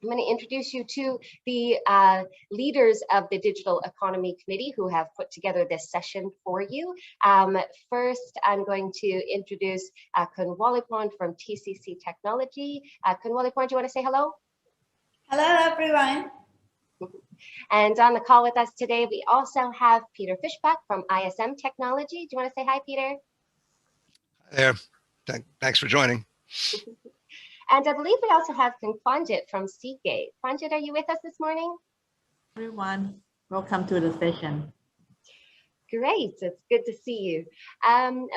I'm going to introduce you to the leaders of the Digital Economy Committee who have put together this session for you. First, I'm going to introduce Kun Walipon from TCC Technology. Kun Walipon, do you want to say hello? Hello, everyone. And on the call with us today, we also have Peter Fishbach from ISM Technology. Do you want to say hi, Peter? Hi there. Thanks for joining. And I believe we also have Panjit from Seagate. Panjit, are you with us this morning? Everyone, welcome to the session. Great, it's good to see you.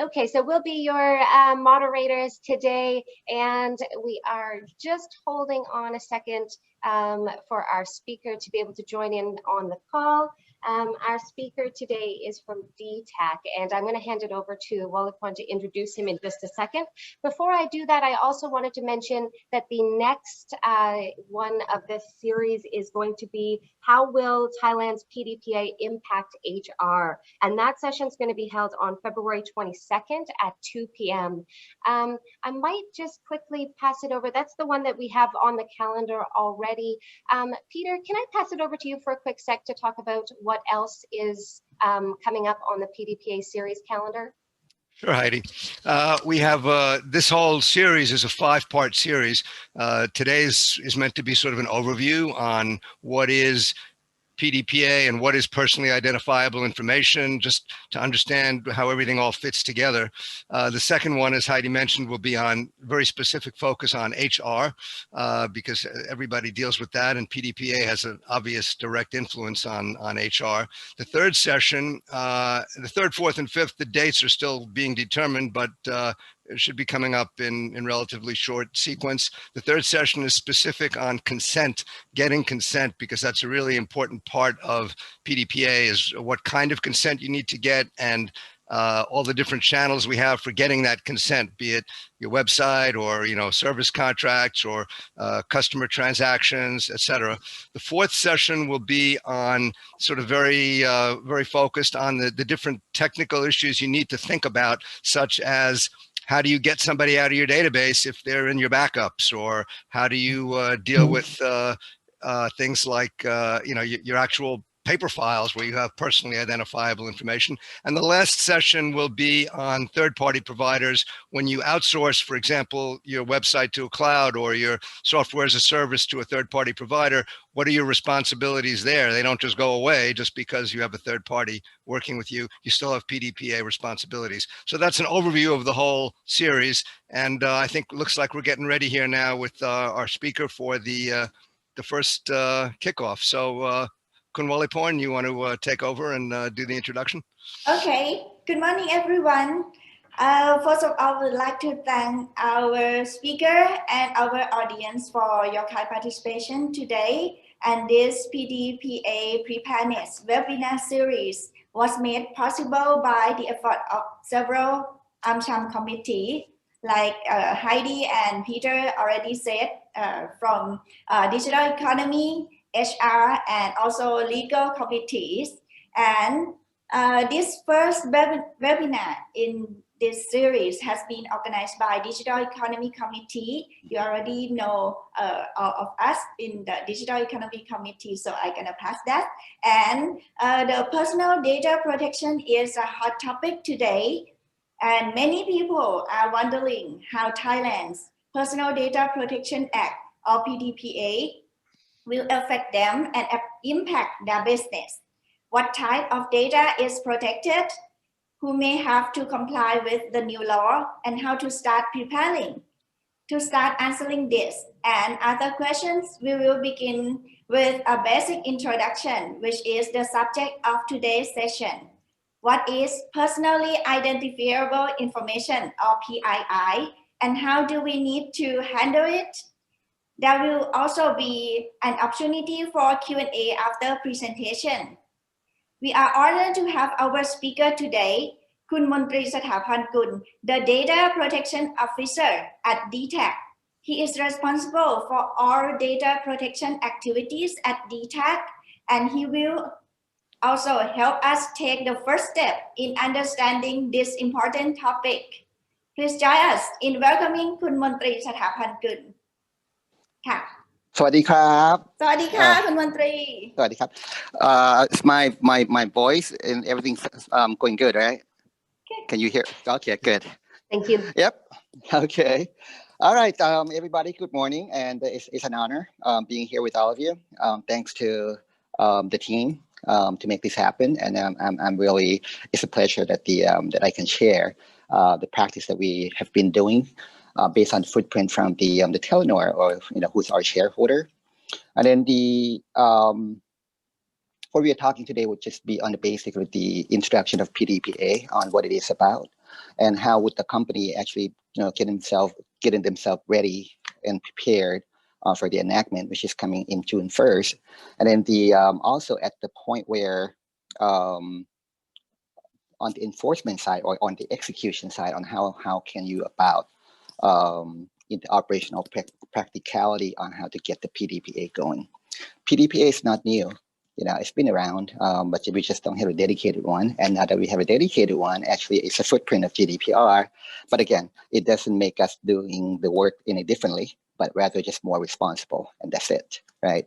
Okay, so we'll be your moderators today, and we are just holding on a second for our speaker to be able to join in on the call. Our speaker today is from DTAC, and I'm going to hand it over to Walipon to introduce him in just a second. Before I do that, I also wanted to mention that the next one of this series is going to be how will Thailand's PDPA impact HR? And that session is going to be held on February 22nd at 2 p.m. I might just quickly pass it over. That's the one that we have on the calendar already. Peter, can I pass it over to you for a quick sec to talk about what else is coming up on the PDPA series calendar? Sure, Heidi. We have this whole series is a 5-part series. Today's is meant to be sort of an overview on what is PDPA and what is personally identifiable information, just to understand how everything all fits together. The second one, as Heidi mentioned, will be on very specific focus on HR, because everybody deals with that, and PDPA has an obvious direct influence on HR. The third session, the third, fourth, and fifth, the dates are still being determined, but it should be coming up in relatively short sequence. The third session is specific on consent, getting consent, because that's a really important part of PDPA, is what kind of consent you need to get, and all the different channels we have for getting that consent, be it your website or service contracts or customer transactions, etc. The fourth session will be on sort of very focused on the different technical issues you need to think about, such as how do you get somebody out of your database if they're in your backups, or how do you deal with things like your actual paper files where you have personally identifiable information. And the last session will be on third-party providers. When you outsource, for example, your website to a cloud or your software as a service to a third-party provider, what are your responsibilities there? They don't just go away just because you have a third party working with you. You still have PDPA responsibilities. So that's an overview of the whole series. And I think it looks like we're getting ready here now with our speaker for the first kickoff. So Kun Walipon, you want to take over and do the introduction? Okay. Good morning, everyone. First of all, I would like to thank our speaker and our audience for your kind participation today. And this PDPA Preparedness Webinar Series was made possible by the effort of several AMCHAM committees, like Heidi and Peter already said, from digital economy, HR, and also legal committees. And this first webinar in this series has been organized by Digital Economy Committee. You already know all of us in the Digital Economy Committee, so I'm gonna pass that. And the personal data protection is a hot topic today, and many people are wondering how Thailand's Personal Data Protection Act, or PDPA, will affect them and impact their business. What type of data is protected? Who may have to comply with the new law, and how to start preparing? To start answering this and other questions, we will begin with a basic introduction, which is the subject of today's session. What is personally identifiable information, or PII, and how do we need to handle it? There will also be an opportunity for Q&A after presentation. We are honored to have our speaker today, Kun Montri Stapornkul, the Data Protection Officer at DTAC. He is responsible for all data protection activities at DTAC, and he will also help us take the first step in understanding this important topic. Please join us in welcoming Kun Montri Stapornkul. สวัสดีครับ สวัสดีค่ะคุณมนตรี สวัสดีครับ It's my voice and everything's going good, right? Can you hear? Okay, good. Thank you. Yep. Okay. All right, everybody. Good morning, and it's an honor being here with all of you. Thanks to the team to make this happen, and I'm really. It's a pleasure that that I can share the practice that we have been doing based on the footprint from the Telenor, or who's our shareholder, and then what we are talking today would just be on the basic of the introduction of PDPA on what it is about, and how would the company actually getting themselves ready and prepared for the enactment, which is coming in June 1st, and then also at the point where on the enforcement side or on the execution side on how can you about in the operational practicality on how to get the PDPA going. PDPA is not new. It's been around, but we just don't have a dedicated one. And now that we have a dedicated one, actually it's a footprint of Gdpr. But again, it doesn't make us doing the work any differently, but rather just more responsible. And that's it, right?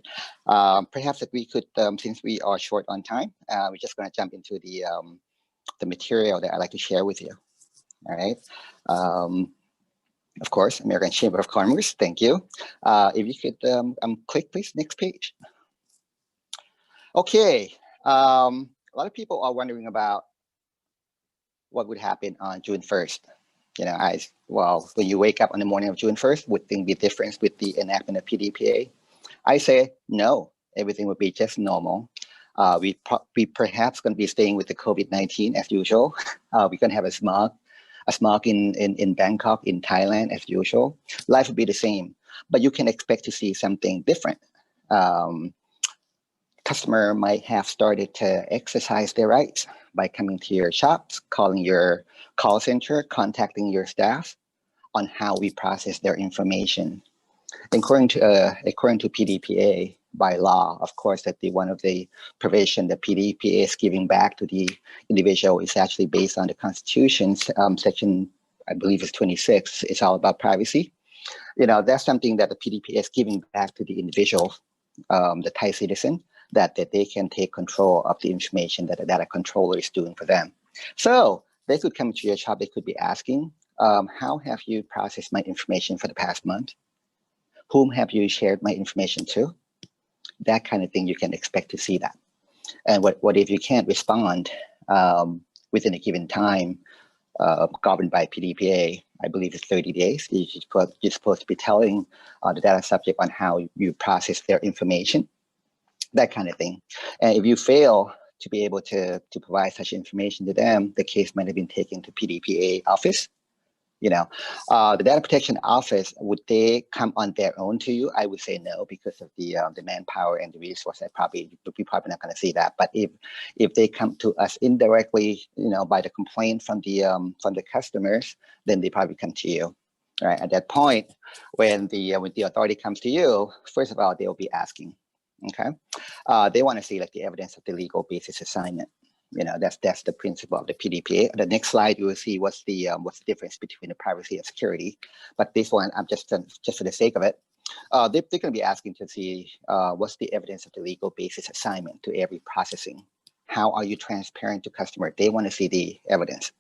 Perhaps that we could, since we are short on time, we're just going to jump into the material that I'd like to share with you. All right. Of course, American Chamber of Commerce. Thank you. If you could click, please, next page. Okay, a lot of people are wondering about what would happen on June 1st. When you wake up on the morning of June 1st, would things be different with the enactment of PDPA? I say no, everything would be just normal. We perhaps going to be staying with the COVID-19 as usual. We're going to have a smog in Bangkok, in Thailand as usual. Life will be the same, but you can expect to see something different. Customer might have started to exercise their rights by coming to your shops, calling your call center, contacting your staff on how we process their information. According to PDPA by law, of course, that one of the provision that PDPA is giving back to the individual is actually based on the Constitution's section, I believe it's 26. It's all about privacy. That's something that the PDPA is giving back to the individual, the Thai citizen, that they can take control of the information that the data controller is doing for them. So they could come to your shop, they could be asking, how have you processed my information for the past month? Whom have you shared my information to? That kind of thing, you can expect to see that. And what if you can't respond within a given time governed by PDPA? I believe it's 30 days. You're supposed to be telling the data subject on how you process their information. That kind of thing. And if you fail to be able to provide such information to them, the case might have been taken to PDPA office. The data protection office, would they come on their own to you? I would say no, because of the manpower and the resource. We're probably not going to see that. But if they come to us indirectly, by the complaint from the customers, then they probably come to you. Right at that point, when the authority comes to you, first of all, they will be asking. Okay, they want to see like the evidence of the legal basis assignment. That's the principle of the PDPA. The next slide, you will see what's the difference between the privacy and security. But this one, I'm just for the sake of it, they're going to be asking to see what's the evidence of the legal basis assignment to every processing. How are you transparent to customer? They want to see the evidence,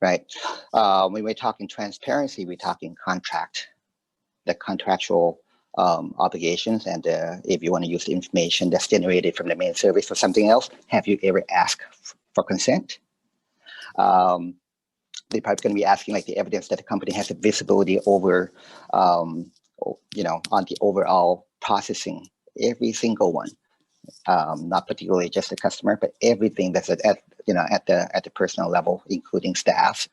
right? When we're talking transparency, we're talking contract, the contractual obligations, and if you want to use the information that's generated from the main service for something else, have you ever asked for consent? They're probably going to be asking like the evidence that the company has a visibility over, on the overall processing, every single one, not particularly just the customer, but everything that's at the personal level, including staff,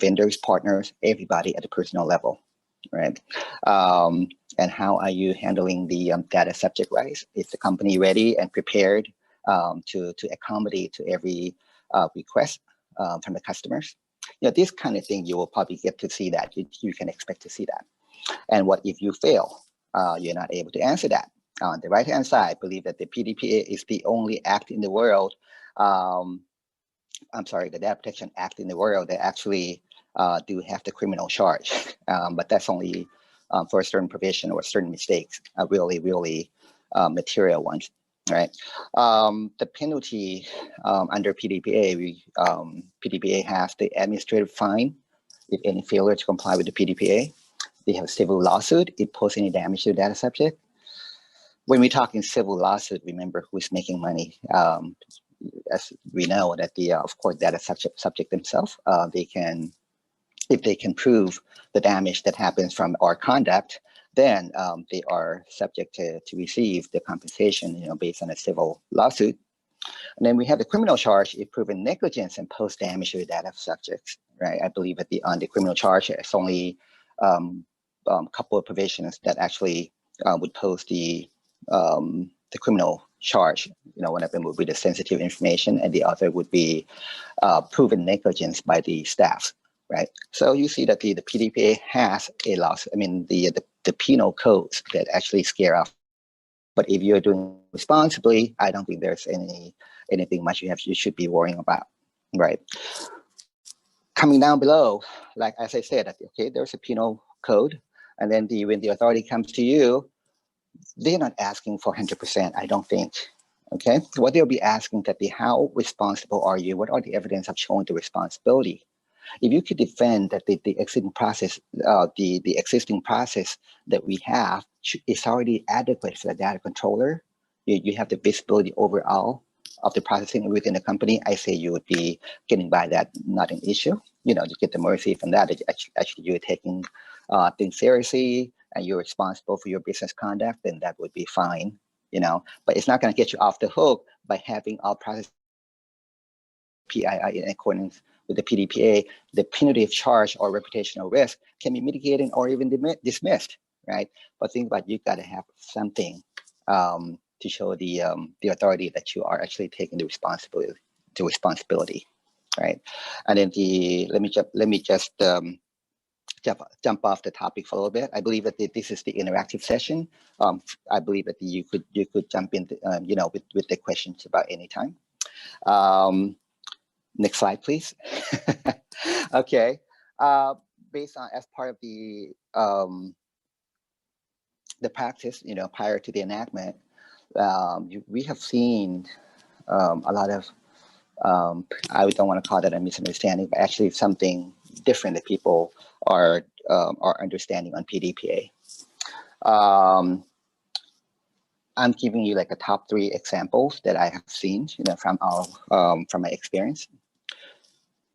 vendors, partners, everybody at the personal level, right? And how are you handling the data subject rights? Is the company ready and prepared to accommodate to every request from the customers? This kind of thing, you will probably get to see that. You can expect to see that. And what if you fail? You're not able to answer that. On the right-hand side, I believe that the PDPA is the only act in the world, the Data Protection Act in the world that actually do have the criminal charge. But that's only for a certain provision or certain mistakes, really material ones, right? The penalty under PDPA, PDPA has the administrative fine if any failure to comply with the PDPA. They have a civil lawsuit if pose any damage to the data subject. When we talk in civil lawsuit, remember who's making money. As we know that of course, data subject themselves, if they can prove the damage that happens from our conduct, then they are subject to receive the compensation, based on a civil lawsuit. And then we have the criminal charge if proven negligence and pose damage to the data subjects, right? I believe that on the criminal charge, it's only couple of provisions that actually would pose the criminal charge. One of them would be the sensitive information, and the other would be proven negligence by the staff, right? So you see that the PDPA has a loss. I mean, the penal codes that actually scare off. But if you're doing responsibly, I don't think there's anything much you should be worrying about, right? Coming down below, like as I said, okay, there's a penal code, and then when the authority comes to you, they're not asking for 100%, I don't think. Okay, what they'll be asking that how responsible are you? What are the evidence of showing the responsibility? If you could defend that the existing process, the existing process that we have is already adequate for the data controller, you have the visibility overall of the processing within the company, I say you would be getting by that, not an issue. You get the mercy from that. Actually, you're taking things seriously and you're responsible for your business conduct, then that would be fine, but it's not going to get you off the hook by having all process PII in accordance with the PDPA. The punitive charge or reputational risk can be mitigated or even dismissed, right? But think about, you got to have something to show the authority that you are actually taking the responsibility, right? And then let me just jump off the topic for a little bit. I believe that this is the interactive session. I believe that you could jump in, with the questions about any time. Next slide, please. Okay. Based on, as part of the practice, prior to the enactment, we have seen a lot of, I don't want to call that a misunderstanding, but actually something different that people are understanding on PDPA. I'm giving you like a top 3 examples that I have seen, from my experience.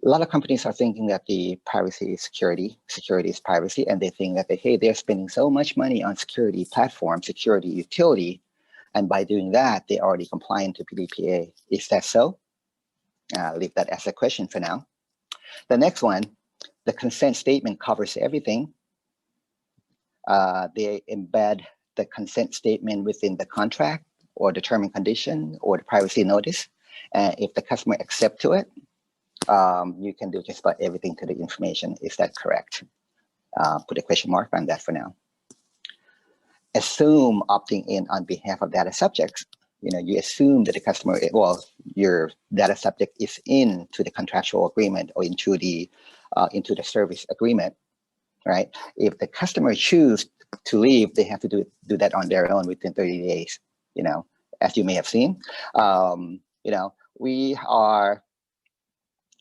A lot of companies are thinking that the privacy is security is privacy, and they think that they're spending so much money on security platform, security utility, and by doing that, they're already compliant to PDPA. Is that so? Leave that as a question for now. The next one, the consent statement covers everything. They embed the consent statement within the contract or the term and condition or the privacy notice. And if the customer accepts to it, you can do just about everything to the information. Is that correct? Put a question mark on that for now. Assume opting in on behalf of data subjects. You assume that the customer, your data subject is into the contractual agreement or into the service agreement, right? If the customer choose to leave, they have to do that on their own within 30 days. As you may have seen, we are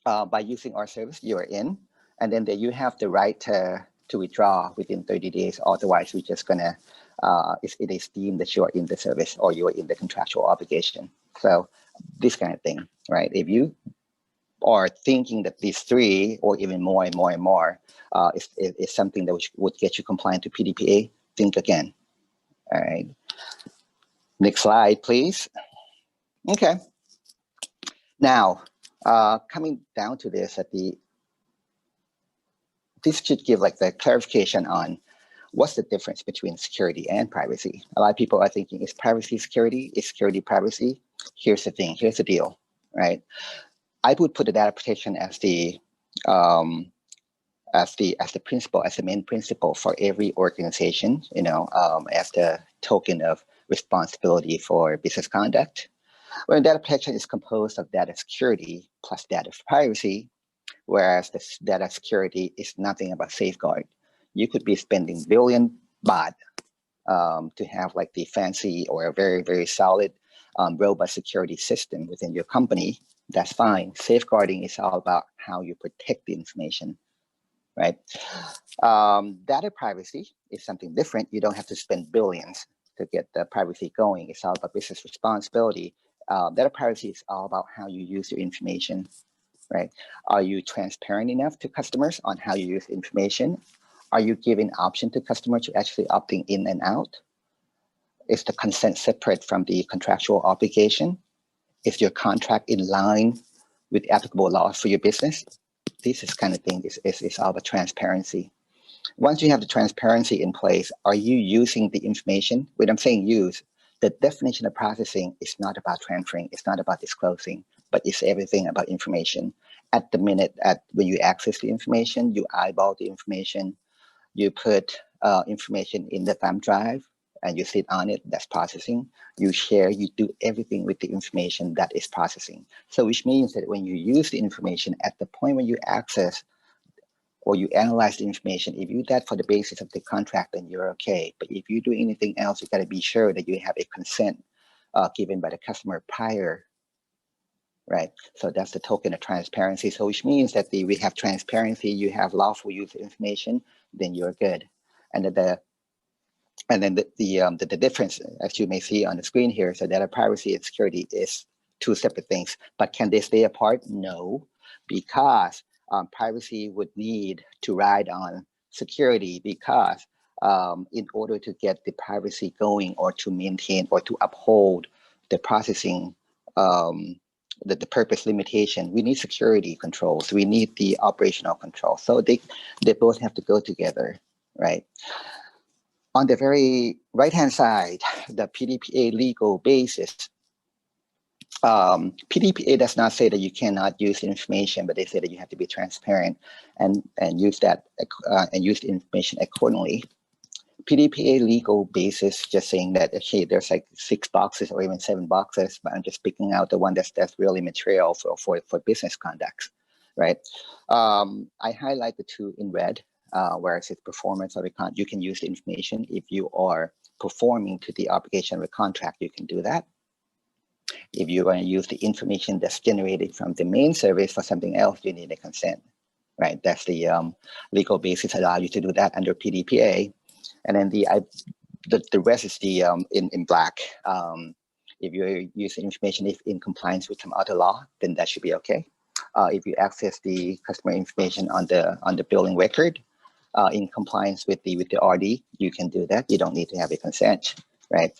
by using our service, you are in, and then you have the right to withdraw within 30 days. Otherwise, we're just gonna it is deemed that you are in the service or you are in the contractual obligation. So this kind of thing, right? If you are thinking that these 3 or even more and more and more is something that would get you compliant to PDPA, think again. All right. Next slide, please. Okay. Now, coming down to this, this should give like the clarification on what's the difference between security and privacy. A lot of people are thinking, is privacy security? Is security privacy? Here's the thing. Here's the deal, right? I would put the data protection as the principle, as the main principle for every organization. As the token of responsibility for business conduct. When data protection is composed of data security plus data privacy, whereas the data security is nothing about safeguard. You could be spending baht to have like the fancy or a very, very solid, robust security system within your company. That's fine. Safeguarding is all about how you protect the information, right? Data privacy is something different. You don't have to spend billions to get the privacy going. It's all about business responsibility. Data privacy is all about how you use your information, right? Are you transparent enough to customers on how you use information? Are you giving option to customers to actually opting in and out? Is the consent separate from the contractual obligation? Is your contract in line with applicable laws for your business? This is kind of thing is all about transparency. Once you have the transparency in place, are you using the information? When I'm saying use, the definition of processing is not about transferring, it's not about disclosing, but it's everything about information. At the minute, when you access the information, you eyeball the information, you put information in the thumb drive, and you sit on it, that's processing. You share, you do everything with the information that is processing. So which means that when you use the information at the point when you access or you analyze the information, if you do that for the basis of the contract, then you're okay. But if you do anything else, you got to be sure that you have a consent given by the customer prior, right? So that's the token of transparency. So which means that we have transparency, you have lawful use of information, then you're good. And then the difference, as you may see on the screen here, so data privacy and security is two separate things. But can they stay apart? No, because privacy would need to ride on security, because in order to get the privacy going or to maintain or to uphold the processing, the purpose limitation, we need security controls. We need the operational control. So they both have to go together, right? On the very right-hand side, the PDPA legal basis. PDPA does not say that you cannot use information, but they say that you have to be transparent and use that and use the information accordingly. PDPA legal basis just saying that, okay, there's like 6 boxes or even 7 boxes, but I'm just picking out the one that's really material for business conduct, right? I highlight the 2 in red. Whereas it's performance of a contract, you can use the information. If you are performing to the obligation of a contract, you can do that. If you want to use the information that's generated from the main service for something else, you need a consent, right? That's the legal basis allow you to do that under PDPA. And then the rest is the in black. If you use the information if in compliance with some other law, then that should be okay. If you access the customer information on the billing record, in compliance with the RD, you can do that. You don't need to have a consent, right?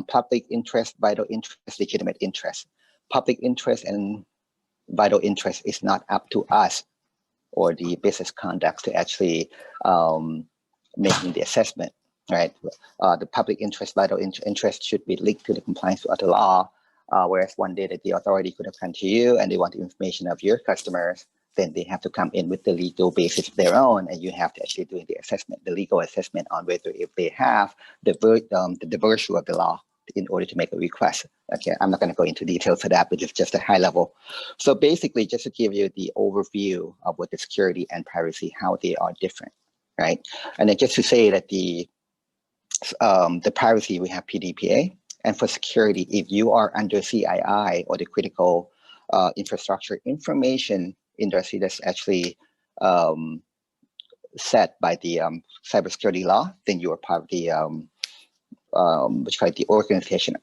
Public interest, vital interest, legitimate interest. Public interest and vital interest is not up to us or the business conduct to actually making the assessment, right? The public interest, vital interest should be linked to the compliance with other law. Whereas one day that the authority could have come to you and they want the information of your customers, then they have to come in with the legal basis of their own, and you have to actually do the assessment, the legal assessment on whether if they have the virtue of the law in order to make a request. Okay, I'm not going to go into details of that, but it's just a high level. So basically, just to give you the overview of what the security and privacy, how they are different, right? And then just to say that the privacy, we have PDPA. And for security, if you are under CII or the critical infrastructure information industry that's actually set by the cybersecurity law, then you are part of the the organization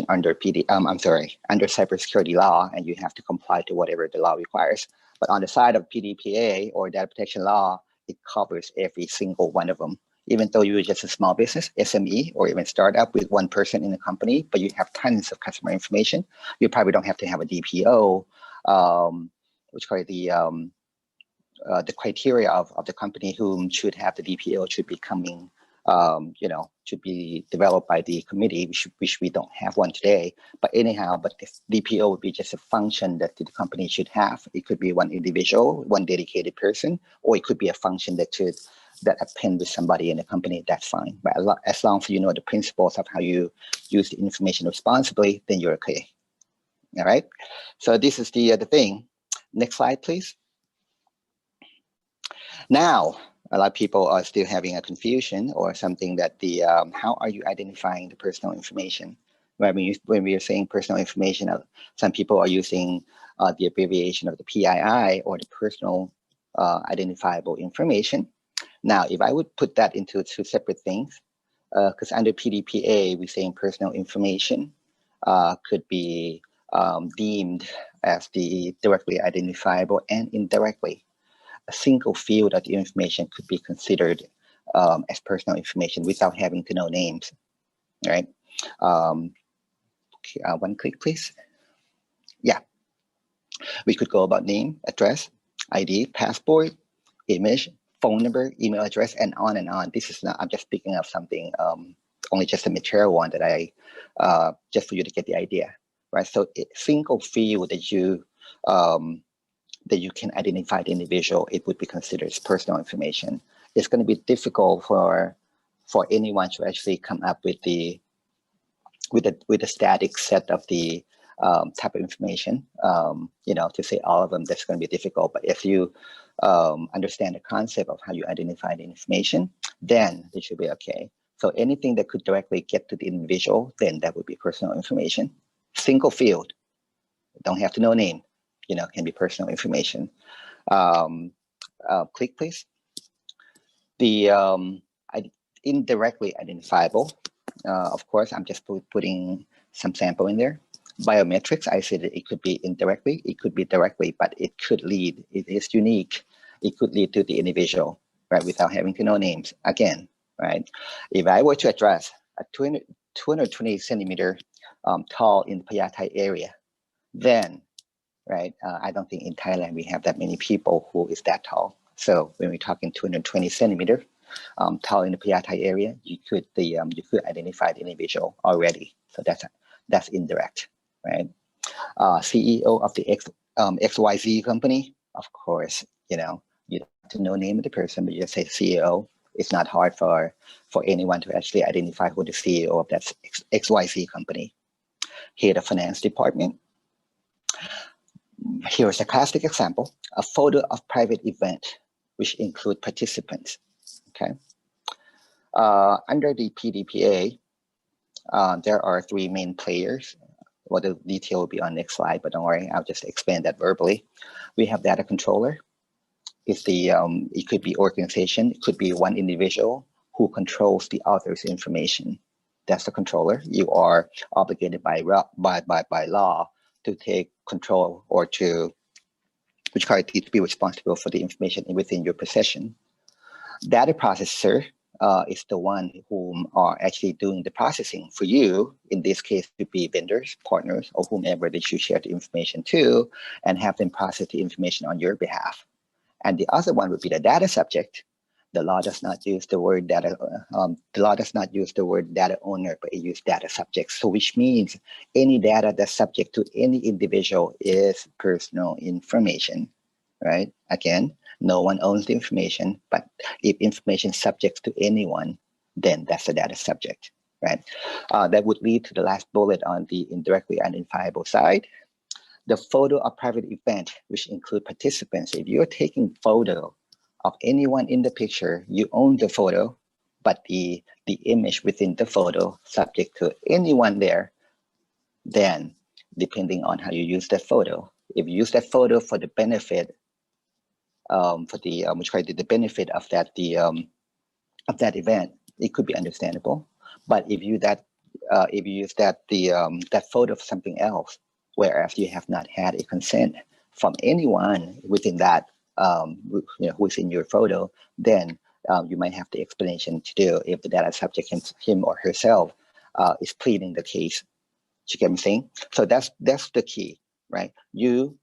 under under cybersecurity law, and you have to comply to whatever the law requires. But on the side of PDPA or data protection law, it covers every single one of them. Even though you're just a small business, SME, or even startup with 1 person in the company, but you have tons of customer information, you probably don't have to have a DPO, the criteria of the company whom should have the DPO should be coming, should be developed by the committee, which we don't have one today. But anyhow, but the DPO would be just a function that the company should have. It could be one individual, one dedicated person, or it could be a function that append with somebody in the company. That's fine. But as long as you know the principles of how you use the information responsibly, then you're okay. All right. So this is the thing. Next slide, please. Now, a lot of people are still having a confusion or something that the how are you identifying the personal information? Right? When we are saying personal information, some people are using the abbreviation of the PII or the personal identifiable information. Now, if I would put that into two separate things, because under PDPA, we're saying personal information could be deemed as the directly identifiable and indirectly. A single field of the information could be considered as personal information without having to know names, right? Okay, one click, please. Yeah, we could go about name, address, ID, passport, image, phone number, email address, and on and on. This is not, I'm just picking up something, only just a material one that I, just for you to get the idea, right? So a single field that you can identify the individual, it would be considered as personal information. It's going to be difficult for anyone to actually come up with the static set of the type of information. To say all of them, that's going to be difficult. But if you understand the concept of how you identify the information, then it should be okay. So anything that could directly get to the individual, then that would be personal information. Single field, don't have to know name, can be personal information. Click, please. The indirectly identifiable, of course, I'm just putting some sample in there. Biometrics, I said that it could be indirectly, it could be directly, but it could lead, it is unique. It could lead to the individual, right, without having to know names. Again, right, if I were to address a 220 centimeter tall in the PII area, then, right, I don't think in Thailand we have that many people who is that tall. So when we're talking 220 centimeter tall in the PII area, you could identify the individual already. So that's indirect, right? CEO of the XYZ company, of course, you don't have to know name of the person, but you just say CEO. It's not hard for anyone to actually identify who the CEO of that XYZ company. Head of finance department. Here's a classic example, a photo of private event, which include participants, okay? Under the PDPA, there are three main players. Well, the detail will be on next slide, but don't worry, I'll just explain that verbally. We have data controller. It's it could be organization, it could be one individual who controls the other's information. That's the controller. You are obligated by law to take control or to be responsible for the information within your possession. Data processor is the one whom are actually doing the processing for you. In this case, to be vendors, partners, or whomever that you share the information to, and have them process the information on your behalf. And the other one would be the data subject. The law does not use the word data. The law does not use the word data owner, but it uses data subject. So which means any data that's subject to any individual is personal information, right? Again, no one owns the information, but if information is subject to anyone, then that's the data subject, right? That would lead to the last bullet on the indirectly identifiable side. The photo of private event, which include participants. If you're taking photo of anyone in the picture, you own the photo, but the image within the photo subject to anyone there, then depending on how you use that photo, if you use that photo for the benefit, the benefit of that event, it could be understandable. But if you use that photo for something else, whereas you have not had a consent from anyone within that, who's in your photo, then you might have the explanation to do if the data subject, him or herself, is pleading the case. You get what I'm saying? So that's the key, right? You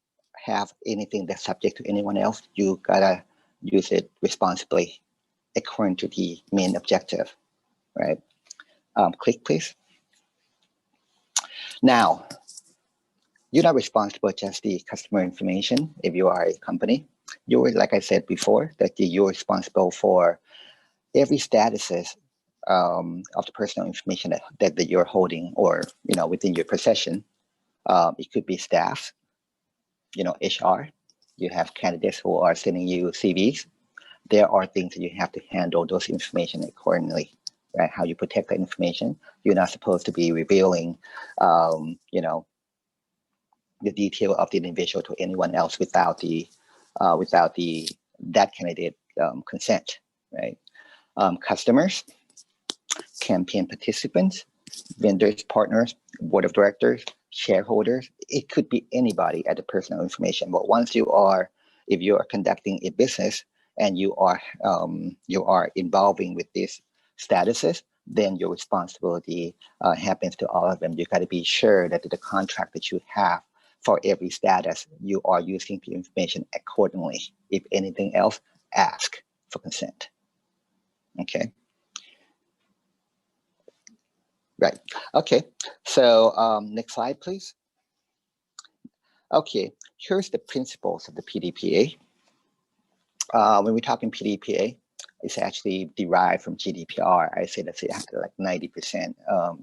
have anything that's subject to anyone else, you gotta use it responsibly according to the main objective, right? Click, please. Now, you're not responsible just the customer information. If you are a company, you're, like I said before, that you're responsible for every statuses of the personal information that you're holding or within your possession. It could be staff, HR. You have candidates who are sending you CVs. there are things that you have to handle those information accordingly, right? How you protect the information. You're not supposed to be revealing, you know, the detail of the individual to anyone else without that candidate consent, right? Customers, campaign participants, vendors, partners, board of directors, shareholders. It could be anybody at the personal information. But once if you are conducting a business and you are involving with these statuses, then your responsibility happens to all of them. You got to be sure that the contract that you have for every status, you are using the information accordingly. If anything else, ask for consent. Okay. Right. Okay. So next slide, please. Okay. Here's the principles of the PDPA. When we're talking PDPA, it's actually derived from GDPR. I say that's like 90%.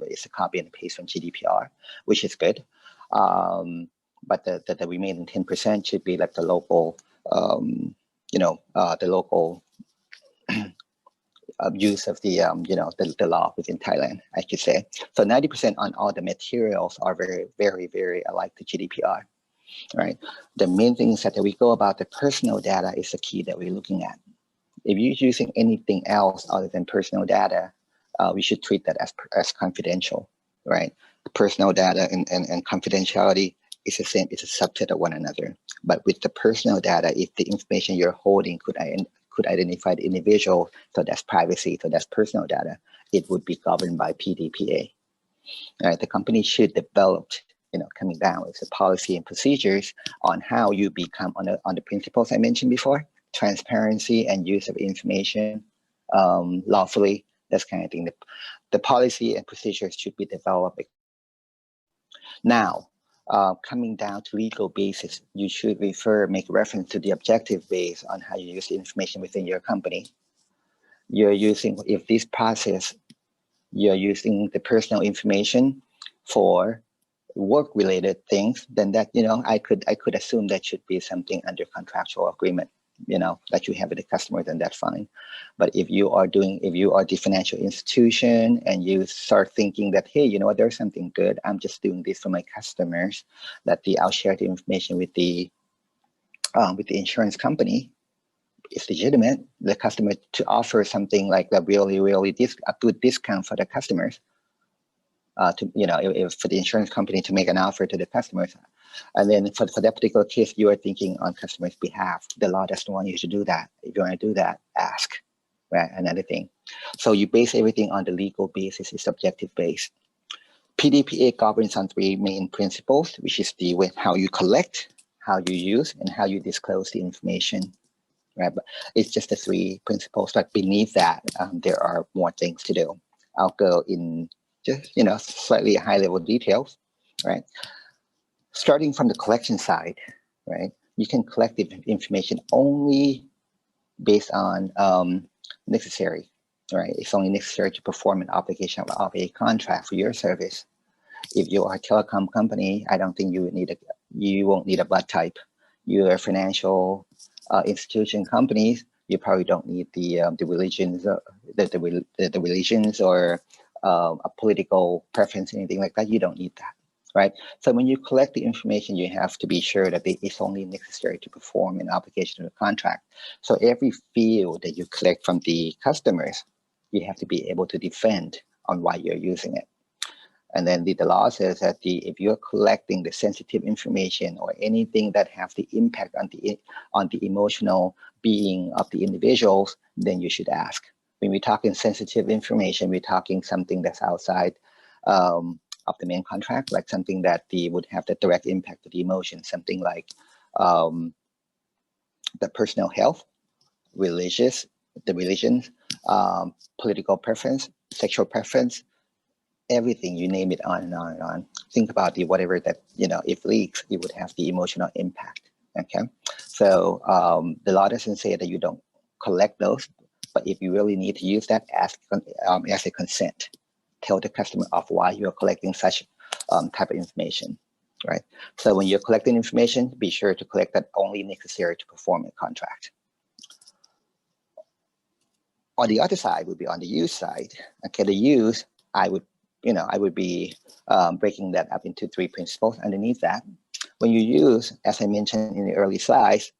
It's a copy and paste from GDPR, which is good. But the remaining 10% should be like the local, the local use of the the law within Thailand, I should say. So 90% on all the materials are very, very, very alike to GDPR, right? The main thing is that we go about the personal data is the key that we're looking at. If you're using anything else other than personal data, we should treat that as confidential, right? Personal data and confidentiality is the same. It's a subset of one another. But with the personal data, if the information you're holding could identify the individual, so that's privacy, so that's personal data, it would be governed by PDPA. Right? The company should develop, coming down with the policy and procedures on how you become on the principles I mentioned before, transparency and use of information lawfully, that kind of thing. The policy and procedures should be developed. Now, coming down to legal basis, you should make reference to the objective base on how you use the information within your company. If this process, you're using the personal information for work-related things, then that, I could assume that should be something under contractual agreement, that you have with the customer, then that's fine. But if you are the financial institution and you start thinking that, hey, there's something good, I'm just doing this for my customers, I'll share the information with the insurance company, it's legitimate, the customer to offer something like a really, really a good discount for the customers, for the insurance company to make an offer to the customers. And then for that particular case, you are thinking on customer's behalf. The law doesn't want you to do that. If you want to do that, ask, right? Another thing. So you base everything on the legal basis, it's objective based. PDPA governs on 3 main principles, which is how you collect, how you use, and how you disclose the information. Right, but it's just the 3 principles. But beneath that, there are more things to do. I'll go in just slightly high-level details. Right, starting from the collection side. Right, you can collect the information only based on necessary. Right, it's only necessary to perform an obligation of a contract for your service. If you are a telecom company, I don't think you won't need a blood type. You're a financial institution companies, you probably don't need the religions, the religions or a political preference, anything like that. You don't need that, right? So when you collect the information, you have to be sure that it's only necessary to perform an obligation of a contract. So every field that you collect from the customers, you have to be able to defend on why you're using it. And then the law says that if you're collecting the sensitive information or anything that has the impact on the emotional being of the individuals, then you should ask. When we're talking sensitive information, we're talking something that's outside of the main contract, like something that would have the direct impact to the emotion, something like the personal health, religions, political preference, sexual preference, everything, you name it, on and on and on. Think about whatever that, if leaks, it would have the emotional impact, okay? So the law doesn't say that you don't collect those, but if you really need to use that, ask a consent. Tell the customer of why you're collecting such type of information, right? So when you're collecting information, be sure to collect that only necessary to perform a contract. On the other side would be on the use side. Okay, the use, I would be breaking that up into 3 principles underneath that. When you use, as I mentioned in the early slides,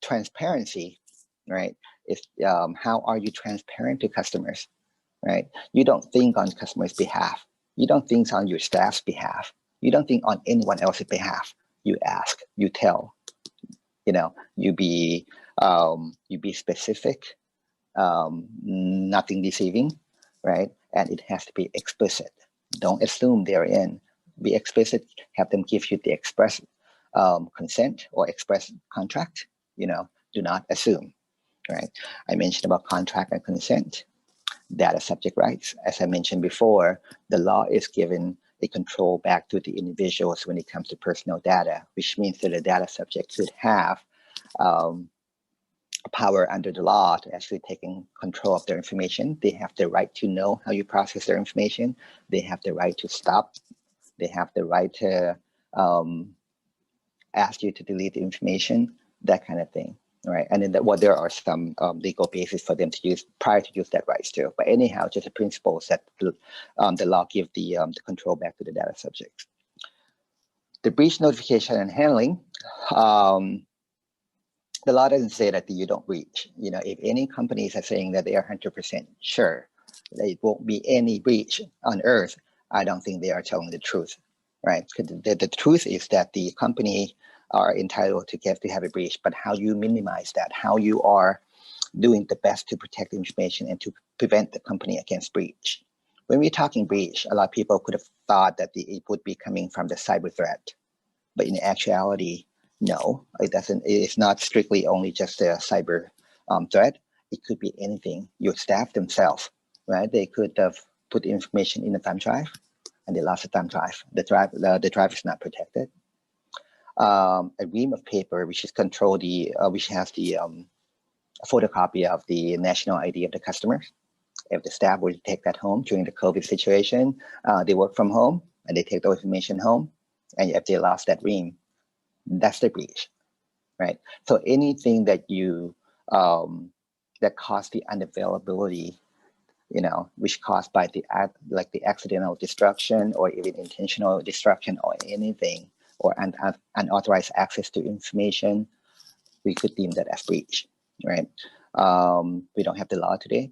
transparency, right? Is how are you transparent to customers, right? You don't think on customers' behalf. You don't think on your staff's behalf. You don't think on anyone else's behalf. You ask, you tell, you be specific, nothing deceiving, right? And it has to be explicit. Don't assume they're in. Be explicit, have them give you the express consent or express contract, do not assume, right? I mentioned about contract and consent, data subject rights. As I mentioned before, the law is given a control back to the individuals when it comes to personal data, which means that the data subject should have power under the law to actually taking control of their information. They have the right to know how you process their information. They have the right to stop. They have the right to ask you to delete the information, that kind of thing, right? And then there are some legal basis for them to use prior to use that rights too. But anyhow, just the principles that the law give the control back to the data subjects. The breach notification and handling, the law doesn't say that you don't breach. If any companies are saying that they are 100% sure there won't be any breach on earth, I don't think they are telling the truth, right? The truth is that the company are entitled to have a breach, but how you minimize that, how you are doing the best to protect the information and to prevent the company against breach. When we're talking breach, a lot of people could have thought that it would be coming from the cyber threat, but in actuality, no, it doesn't. It's not strictly only just a cyber threat. It could be anything. Your staff themselves, right? They could have put information in a thumb drive, and they lost the thumb drive. The drive is not protected. A ream of paper, which is which has the photocopy of the national ID of the customers. If the staff were to take that home during the COVID situation, they work from home and they take the information home, and if they lost that ream, that's the breach, right? So anything that you that caused the unavailability, which caused by the accidental destruction or even intentional destruction or anything, or unauthorized access to information, we could deem that as breach, right? We don't have the law today,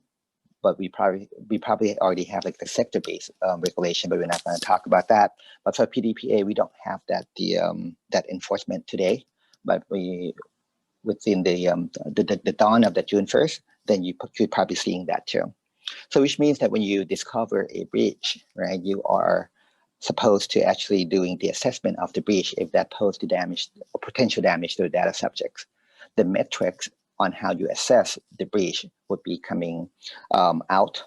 but we probably already have the sector-based regulation, but we're not going to talk about that. But for PDPA, we don't have that that enforcement today. But within the dawn of the June 1st, then you're probably seeing that too. So which means that when you discover a breach, right, you are supposed to actually doing the assessment of the breach if that posed the damage or potential damage to the data subjects. The metrics on how you assess the breach would be coming out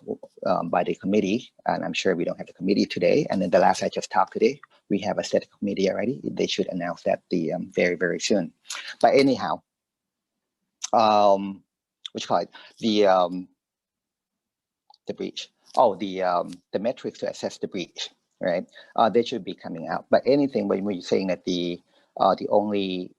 by the committee. And I'm sure we don't have the committee today. And then the last I just talked today, we have a set committee already. They should announce that very, very soon. But anyhow, what you call it? The breach. Oh, the metrics to assess the breach, right? They should be coming out. But anything when you're saying that the only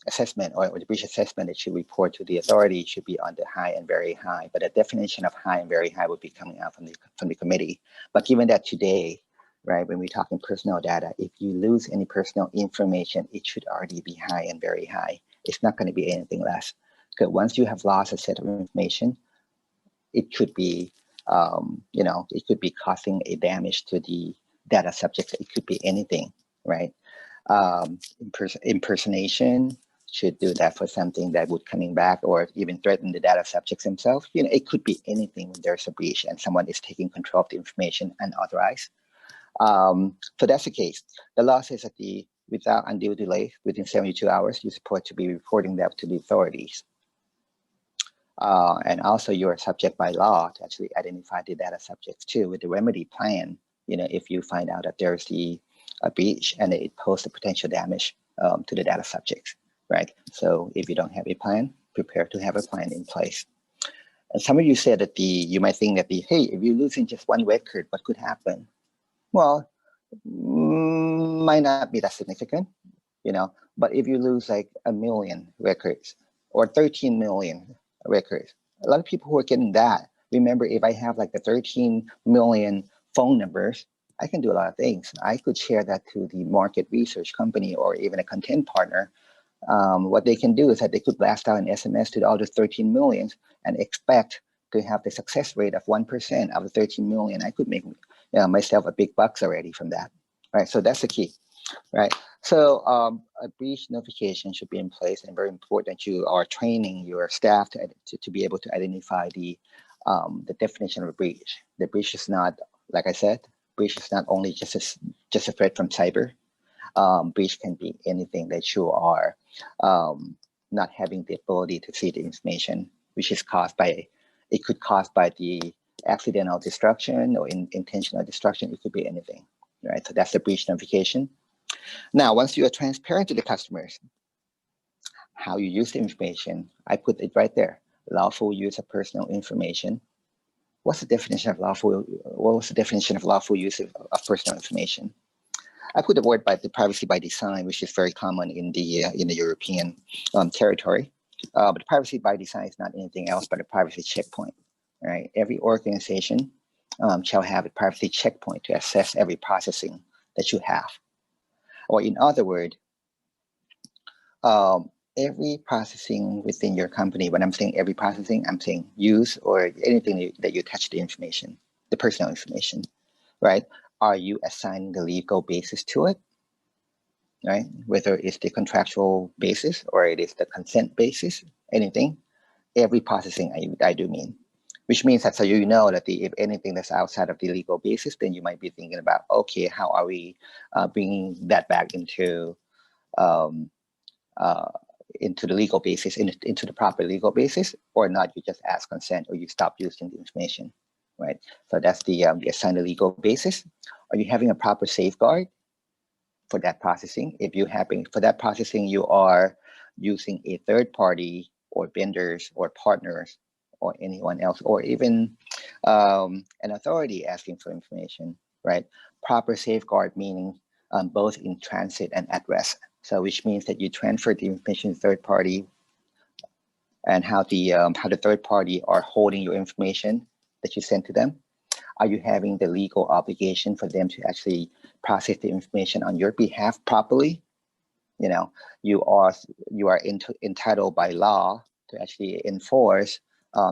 assessment or the breach assessment that should report to the authority should be on the high and very high, but the definition of high and very high would be coming out from the committee. But given that today, right, when we're talking personal data, if you lose any personal information, it should already be high and very high. It's not going to be anything less. Because once you have lost a set of information, it could be, it could be causing a damage to the data subjects. It could be anything, right? Impersonation should do that for something that would coming back or even threaten the data subjects themselves. It could be anything when there's a breach and someone is taking control of the information unauthorized. So that's the case. The law says that without undue delay, within 72 hours, you're supposed to be reporting that to the authorities. And also you are subject by law to actually identify the data subjects too with the remedy plan. If you find out that there's a breach and it poses a potential damage to the data subjects, right? So if you don't have a plan, prepare to have a plan in place. And some of you said that you might think that hey, if you're losing just one record, what could happen? Well, might not be that significant, but if you lose like 1 million records or 13 million records, A lot of people who are getting that. Remember, if I have like the 13 million phone numbers, I can do a lot of things. I could share that to the market research company or even a content partner. What they can do is that they could blast out an SMS to all the 13 million and expect to have the success rate of 1% of the 13 million. I could make myself a big bucks already from that, right? So that's the key, right? So a breach notification should be in place, and very important that you are training your staff to be able to identify the definition of a breach. The breach is not, like I said, breach is not only just a threat from cyber. Breach can be anything that you are not having the ability to see the information, which is caused by, it could cause by the accidental destruction or intentional destruction. It could be anything, right? So that's the breach notification. Now, once you are transparent to the customers, how you use the information, I put it right there. Lawful use of personal information. What's the definition of lawful? What was the definition of lawful use of personal information? I put the word by the privacy by design, which is very common in the European territory. But privacy by design is not anything else but a privacy checkpoint, right? Every organization shall have a privacy checkpoint to assess every processing that you have. Or in other words, every processing within your company, when I'm saying every processing, I'm saying use or anything that you touch the information, the personal information, right? Are you assigning the legal basis to it, right? Whether it's the contractual basis or it is the consent basis, anything, every processing I do mean, which means that so you know that if anything that's outside of the legal basis, then you might be thinking about, okay, how are we bringing that back into the legal basis, into the proper legal basis, or not, you just ask consent or you stop using the information, right? So that's the assigned legal basis. Are you having a proper safeguard for that processing? If you having for that processing, you are using a third party or vendors or partners or anyone else, or even an authority asking for information, right? Proper safeguard meaning both in transit and at rest. So which means that you transfer the information to third party, and how the third party are holding your information that you send to them. Are you having the legal obligation for them to actually process the information on your behalf properly? You know, you are entitled by law to actually enforce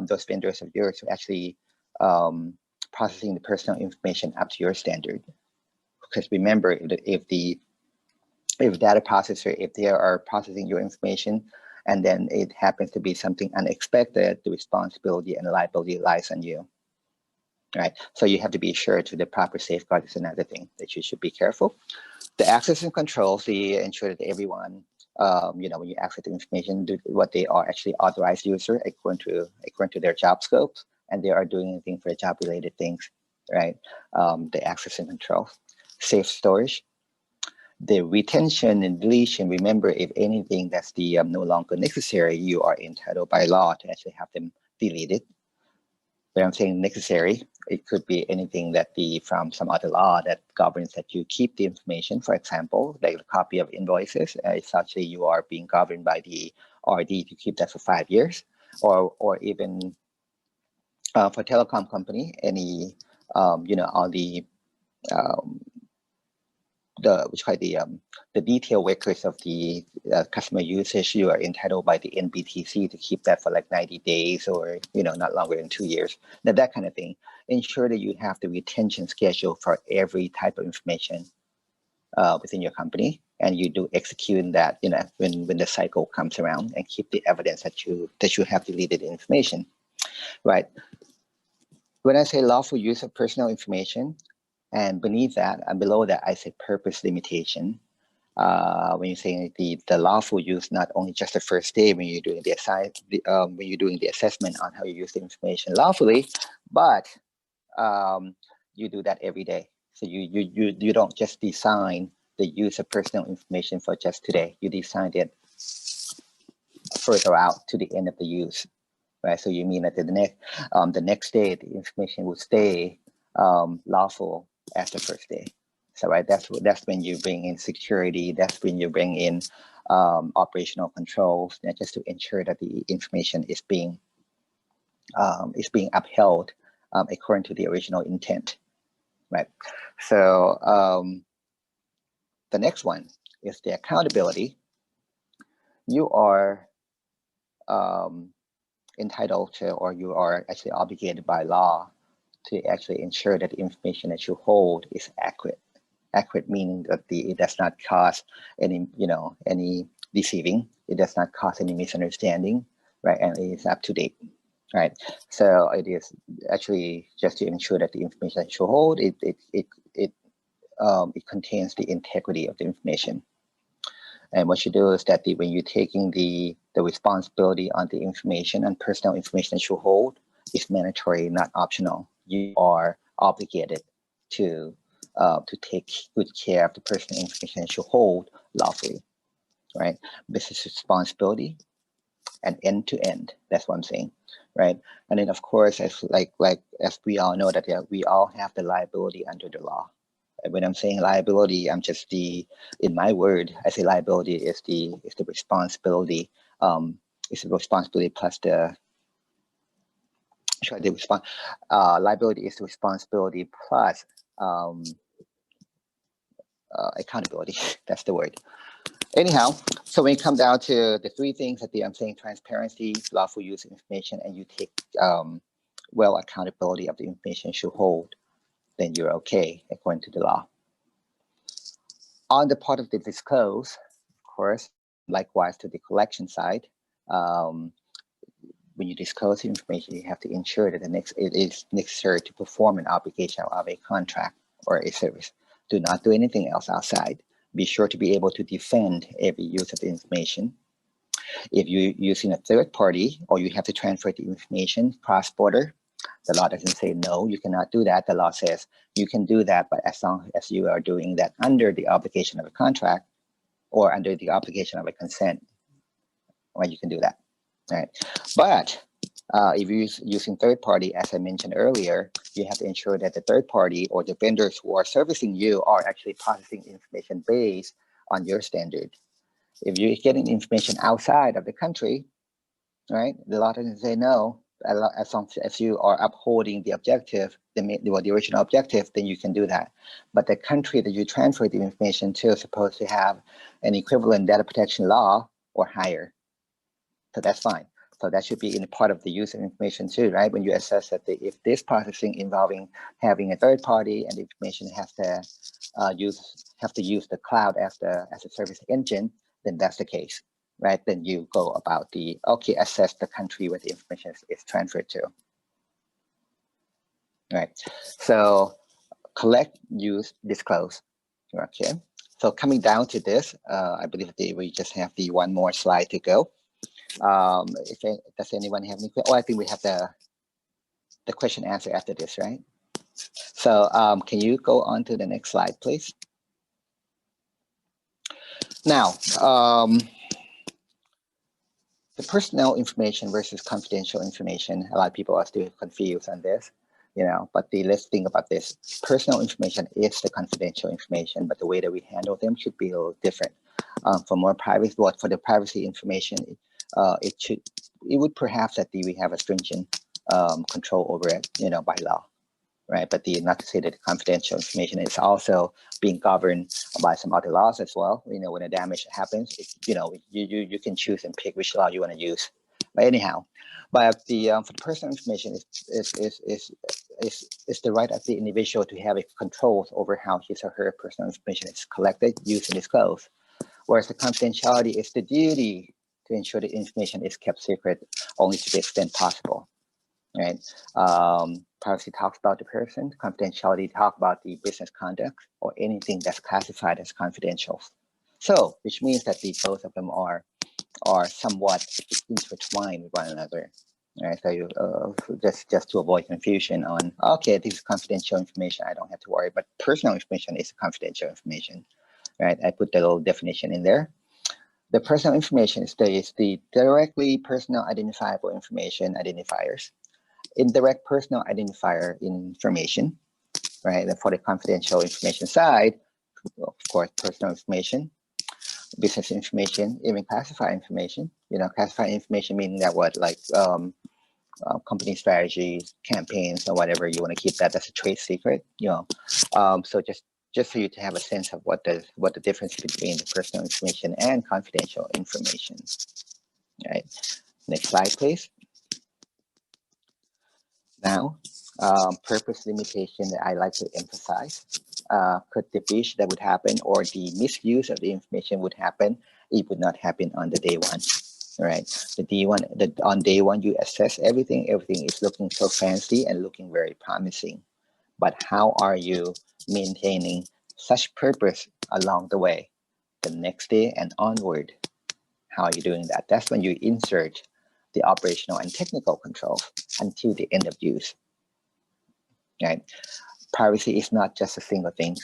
those vendors of yours to actually processing the personal information up to your standard. Because remember, if data processor, if they are processing your information and then it happens to be something unexpected, the responsibility and liability lies on you. Right, so you have to be sure to the proper safeguard is another thing that you should be careful. The access and controls, they ensure that everyone, when you access the information, do what they are actually authorized user according to their job scopes, and they are doing anything for job-related things, right? The access and controls, safe storage, the retention and deletion. Remember, if anything that's no longer necessary, you are entitled by law to actually have them deleted. When I'm saying necessary, it could be anything that from some other law that governs that you keep the information. For example, like a copy of invoices, it's actually you are being governed by the RD to keep that for 5 years, or even for telecom company, any all the detailed records of the customer usage, you are entitled by the NBTC to keep that for like 90 days or not longer than 2 years. Now that kind of thing. Ensure that you have the retention schedule for every type of information within your company, and you do execute that when the cycle comes around, and keep the evidence that you have deleted information, right? When I say lawful use of personal information, and beneath that and below that, I say purpose limitation. When you're saying the lawful use, not only just the first day when you're doing when you're doing the assessment on how you use the information lawfully, but you do that every day. So you don't just design the use of personal information for just today. You designed it further out to the end of the use, right? So you mean that the next day the information will stay lawful as the first day. So right, that's when you bring in security. That's when you bring in operational controls, just to ensure that the information is being is being upheld according to the original intent, right? So the next one is the accountability. You are entitled to, or you are actually obligated by law to actually ensure that the information that you hold is accurate. Accurate meaning that it does not cause any, any deceiving. It does not cause any misunderstanding, right? And it is up to date, right? So it is actually just to ensure that the information that you hold, it contains the integrity of the information. And what you do is that when you're taking the responsibility on the information and personal information that you hold, it's mandatory, not optional. You are obligated to take good care of the personal information that you hold lawfully, right? Business responsibility and end to end. That's what I'm saying, right? And then of course, as we all know that we all have the liability under the law. When I'm saying liability, I'm just in my word, I say liability is the responsibility. It's the responsibility plus liability is the responsibility plus accountability. That's the word. Anyhow, so when you come down to the three things that I'm saying: transparency, lawful use of information, and you take well accountability of the information you hold, then you're okay according to the law. On the part of the disclose, of course, likewise to the collection side, when you disclose the information, you have to ensure that it is necessary to perform an obligation of a contract or a service. Do not do anything else outside. Be sure to be able to defend every use of the information. If you're using a third party or you have to transfer the information cross-border, the law doesn't say no, you cannot do that. The law says you can do that, but as long as you are doing that under the obligation of a contract or under the obligation of a consent, well, you can do that, right? But if you're using third party, as I mentioned earlier, you have to ensure that the third party or the vendors who are servicing you are actually processing information based on your standard. If you're getting information outside of the country, right, the law doesn't say no. As long as you are upholding the objective, the original objective, then you can do that. But the country that you transfer the information to is supposed to have an equivalent data protection law or higher. So that's fine. So that should be in part of the use of information too, right? When you assess that if this processing involving having a third party and the information has to use the cloud as a service engine, then that's the case, right? Then you go about assess the country where the information is transferred to, right? So collect, use, disclose, okay? So coming down to this, I believe that we just have the one more slide to go. Does anyone have any questions? Oh, I think we have the question answer after this, right? So can you go on to the next slide, please? Now, the personal information versus confidential information, a lot of people are still confused on this, but let's think about this. Personal information is the confidential information, but the way that we handle them should be a little different. For the privacy information, it would perhaps that we have a stringent control over it, by law, right? But not to say that the confidential information is also being governed by some other laws as well. When a damage happens, you can choose and pick which law you want to use. But anyhow, for the personal information is the right of the individual to have controls over how his or her personal information is collected, used, and disclosed. Whereas the confidentiality is the duty to ensure the information is kept secret only to the extent possible, right? Privacy talks about the person, confidentiality talks about the business conduct or anything that's classified as confidential. So, which means that both of them are somewhat intertwined with one another. Right, so you, just to avoid confusion on, okay, this is confidential information, I don't have to worry, but personal information is confidential information. Right, I put the little definition in there. The personal information is the directly personal identifiable information identifiers. Indirect personal identifier information, right? And for the confidential information side, of course, personal information, business information, even classified information. Classified information meaning that company strategy, campaigns, or whatever. You want to keep that as a trade secret, so just for you to have a sense of what the difference between the personal information and confidential information. Right. Next slide, please. Now, purpose limitation that I like to emphasize. Could the breach that would happen or the misuse of the information would happen, it would not happen on the day one. All right. On day one, you assess everything. Everything is looking so fancy and looking very promising. But how are you maintaining such purpose along the way, the next day and onward? How are you doing that? That's when you insert the operational and technical controls until the end of use. Right? Privacy is not just a single thing,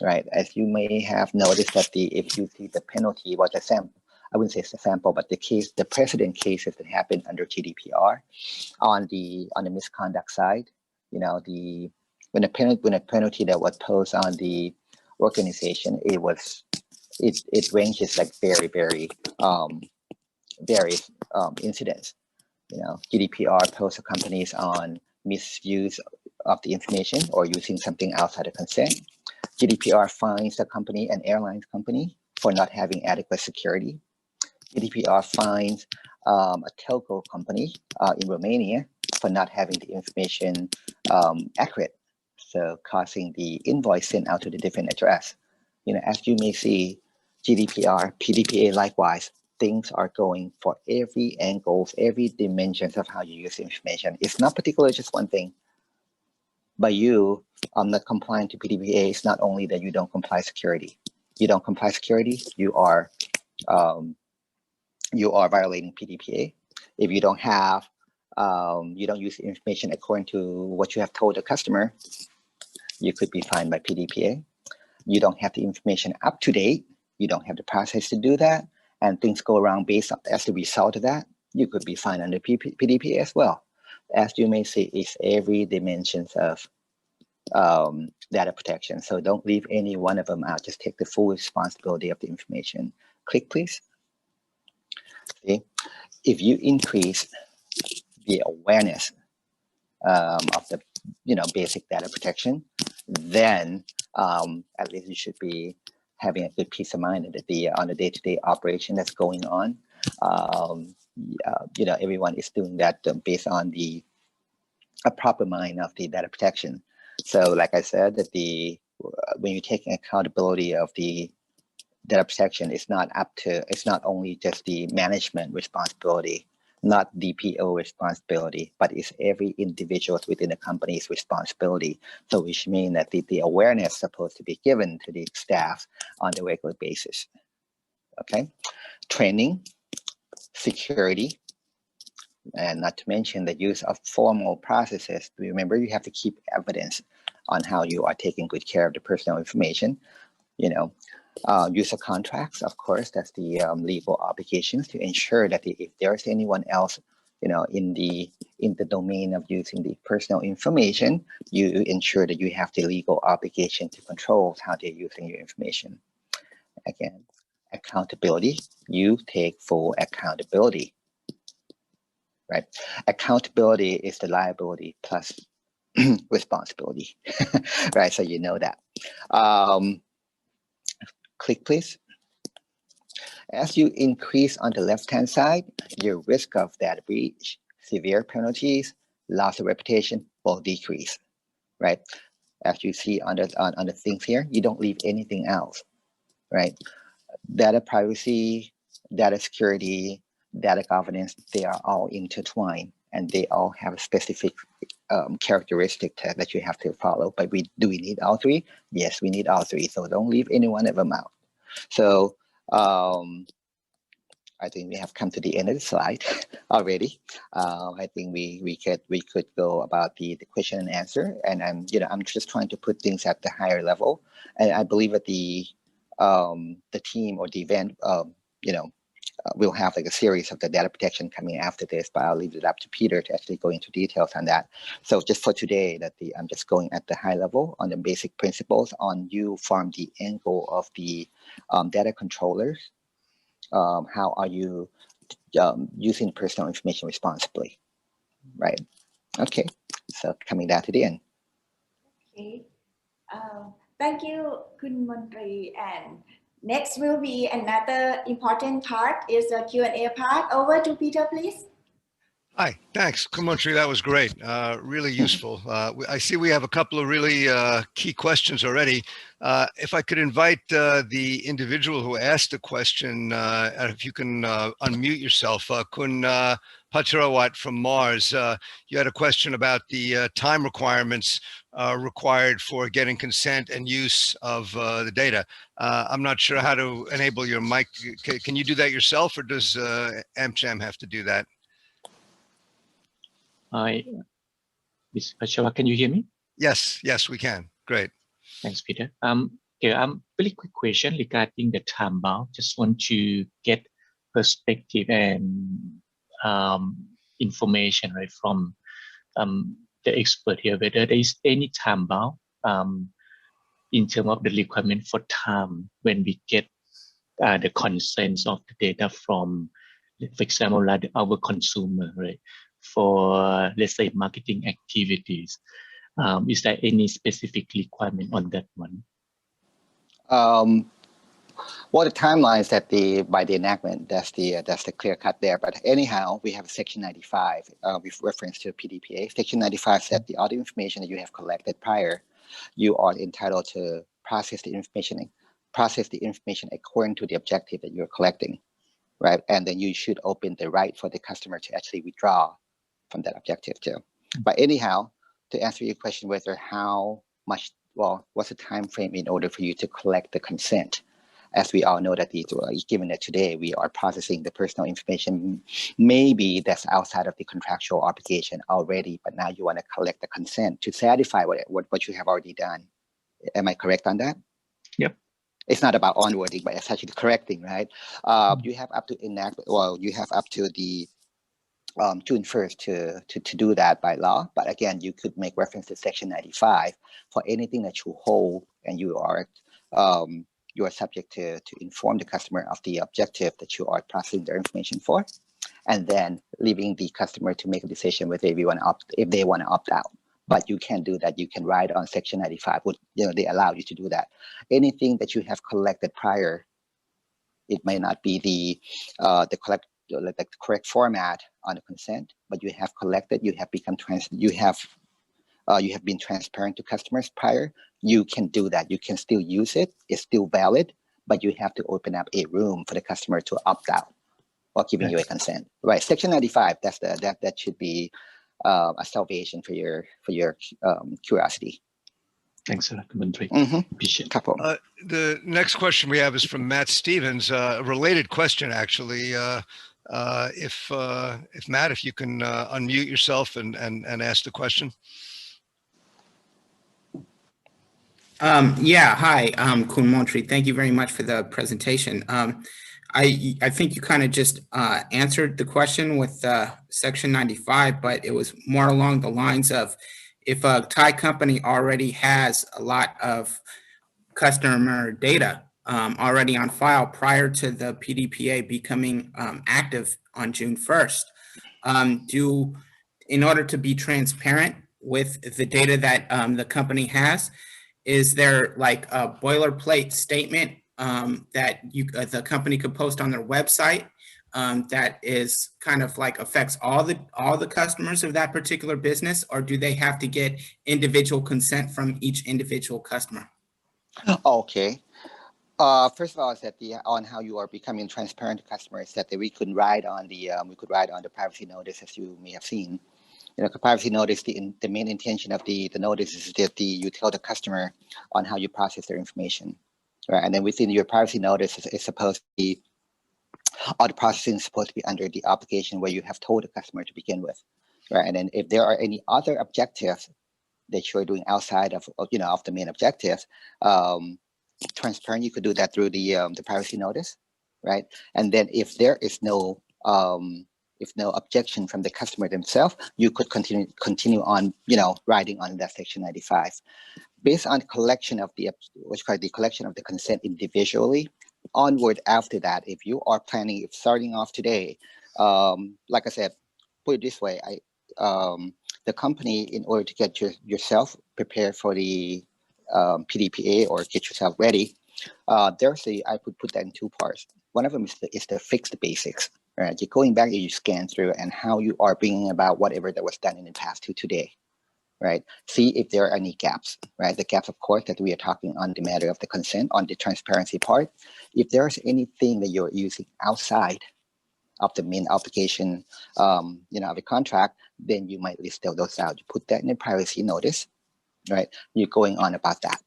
right? As you may have noticed that if you see the penalty was a sample, I wouldn't say it's a sample, but the precedent cases that happened under Gdpr on the misconduct side, when a penalty that was posed on the organization, it ranges like very, very various incidents. GDPR posts companies on misuse of the information or using something outside of consent. GDPR fines the company, an airlines company, for not having adequate security. GDPR fines a telco company in Romania for not having the information accurate, so causing the invoice sent out to the different address. As you may see, GDPR, PDPA likewise, things are going for every angle, every dimensions of how you use information. It's not particularly just one thing. By you not complying to PDPA, it's not only that you don't comply security. You don't comply security, you are violating PDPA. If you don't have, you don't use information according to what you have told the customer, you could be fined by PDPA. You don't have the information up to date, you don't have the process to do that, and things go around based on, as a result of that, you could be fined under PDPA as well. As you may see, it's every dimensions of data protection. So don't leave any one of them out. Just take the full responsibility of the information. Click, please. See, if you increase the awareness of the basic data protection, then at least you should be having a good peace of mind that on the day-to-day operation that's going on. Everyone is doing that based on a proper mind of the data protection. So, like I said, that when you're taking accountability of the data protection, it's not only just the management responsibility, not DPO responsibility, but it's every individual within the company's responsibility. So which means that the awareness is supposed to be given to the staff on a regular basis. Okay, training, security, and not to mention the use of formal processes. Remember, you have to keep evidence on how you are taking good care of the personal information. Use of contracts, of course, that's the legal obligations to ensure that if there's anyone else, in the domain of using the personal information, you ensure that you have the legal obligation to control how they're using your information. Again, accountability, you take full accountability, right? Accountability is the liability plus responsibility, right? So you know that. Click, please. As you increase on the left-hand side, your risk of data breach, severe penalties, loss of reputation will decrease, right? As you see on the things here, you don't leave anything else, right? Data privacy, data security, data governance, they are all intertwined and they all have a specific characteristic that you have to follow. But do we need all three? Yes, we need all three. So don't leave any one of them out. So I think we have come to the end of the slide already. I think we could go about the question and answer, and I'm just trying to put things at the higher level. And I believe that the team or the event, we'll have like a series of the data protection coming after this, but I'll leave it up to Peter to actually go into details on that. So just for today, I'm just going at the high level on the basic principles on you from the angle of the data controllers. How are you using personal information responsibly? right? Okay, so coming down to the end. Okay. Thank you, Kun Montri. And next will be another important part is the Q&A part. Over to Peter, please. Hi, thanks, Montri. That was great. Really useful. I see we have a couple of really key questions already. If I could invite the individual who asked the question, if you can unmute yourself, Kun Patrawat from Mars. You had a question about the time requirements required for getting consent and use of the data. I'm not sure how to enable your mic. Can you do that yourself, or does AMCHAM have to do that? Hi, Ms. Pachawa, can you hear me? Yes, we can. Great. Thanks, Peter. Okay, very quick question regarding the time bound. Just want to get perspective and information right from the expert here, whether there is any time bound in terms of the requirement for time when we get the consents of the data from, for example, like our consumer, right? For, let's say, marketing activities. Is there any specific requirement on that one? Well, the timeline is that by the enactment, that's the clear cut there. But anyhow, we have Section 95 with reference to PDPA. Section 95 said the other information that you have collected prior, you are entitled to process the information according to the objective that you're collecting, right? And then you should open the right for the customer to actually withdraw from that objective too. But anyhow, to answer your question, whether how much, well, what's the time frame in order for you to collect the consent? As we all know that given that today we are processing the personal information, maybe that's outside of the contractual obligation already, but now you want to collect the consent to satisfy what you have already done. Am I correct on that? Yep. It's not about onboarding, but it's actually correcting, right? You have up to you have up to the June 1st to do that by law. But again, you could make reference to Section 95 for anything that you hold, and you are subject to inform the customer of the objective that you are processing their information for, and then leaving the customer to make a decision whether if they want to opt out. But you can do that. You can ride on Section 95. They allow you to do that. Anything that you have collected prior, it may not be the correct format on the consent, but you have collected. You have become you have been transparent to customers prior. You can do that. You can still use it. It's still valid, but you have to open up a room for the customer to opt out or giving you a consent. Right. Section 95. That should be a salvation for your curiosity. Thanks a lot, Montri. Appreciate it. The next question we have is from Matt Stevens. A related question, actually. If Matt, if you can unmute yourself and ask the question. Yeah, hi, Kun Montri. Thank you very much for the presentation. I think you kind of just answered the question with Section 95, but it was more along the lines of if a Thai company already has a lot of customer data already on file prior to the PDPA becoming active on June 1st, in order to be transparent with the data that the company has, is there like a boilerplate statement that the company could post on their website that is kind of like affects all the customers of that particular business, or do they have to get individual consent from each individual customer? Okay. First of all, is that on how you are becoming transparent to customers, that we could ride on the privacy notice, as you may have seen. The privacy notice, the main intention of the notice is that you tell the customer on how you process their information, right? And then within your privacy notice is supposed to be, all the processing is supposed to be under the obligation where you have told the customer to begin with, right? And then if there are any other objectives that you're doing outside of the main objectives, transparent, you could do that through the privacy notice, right? And then if there is no objection from the customer themselves, you could continue on, riding on that Section 95. Based on collection of the collection of the consent individually, onward after that, if you are planning, starting off today, like I said, put it this way, the company, in order to get yourself prepared for the PDPA or get yourself ready, I would put that in two parts. One of them is the fixed basics, right? You're going back and you scan through and how you are bringing about whatever that was done in the past to today, right? See if there are any gaps, right? The gaps, of course, that we are talking on the matter of the consent, on the transparency part. If there's anything that you're using outside of the main application, of the contract, then you might list those out. You put that in a privacy notice, right? You're going on about that,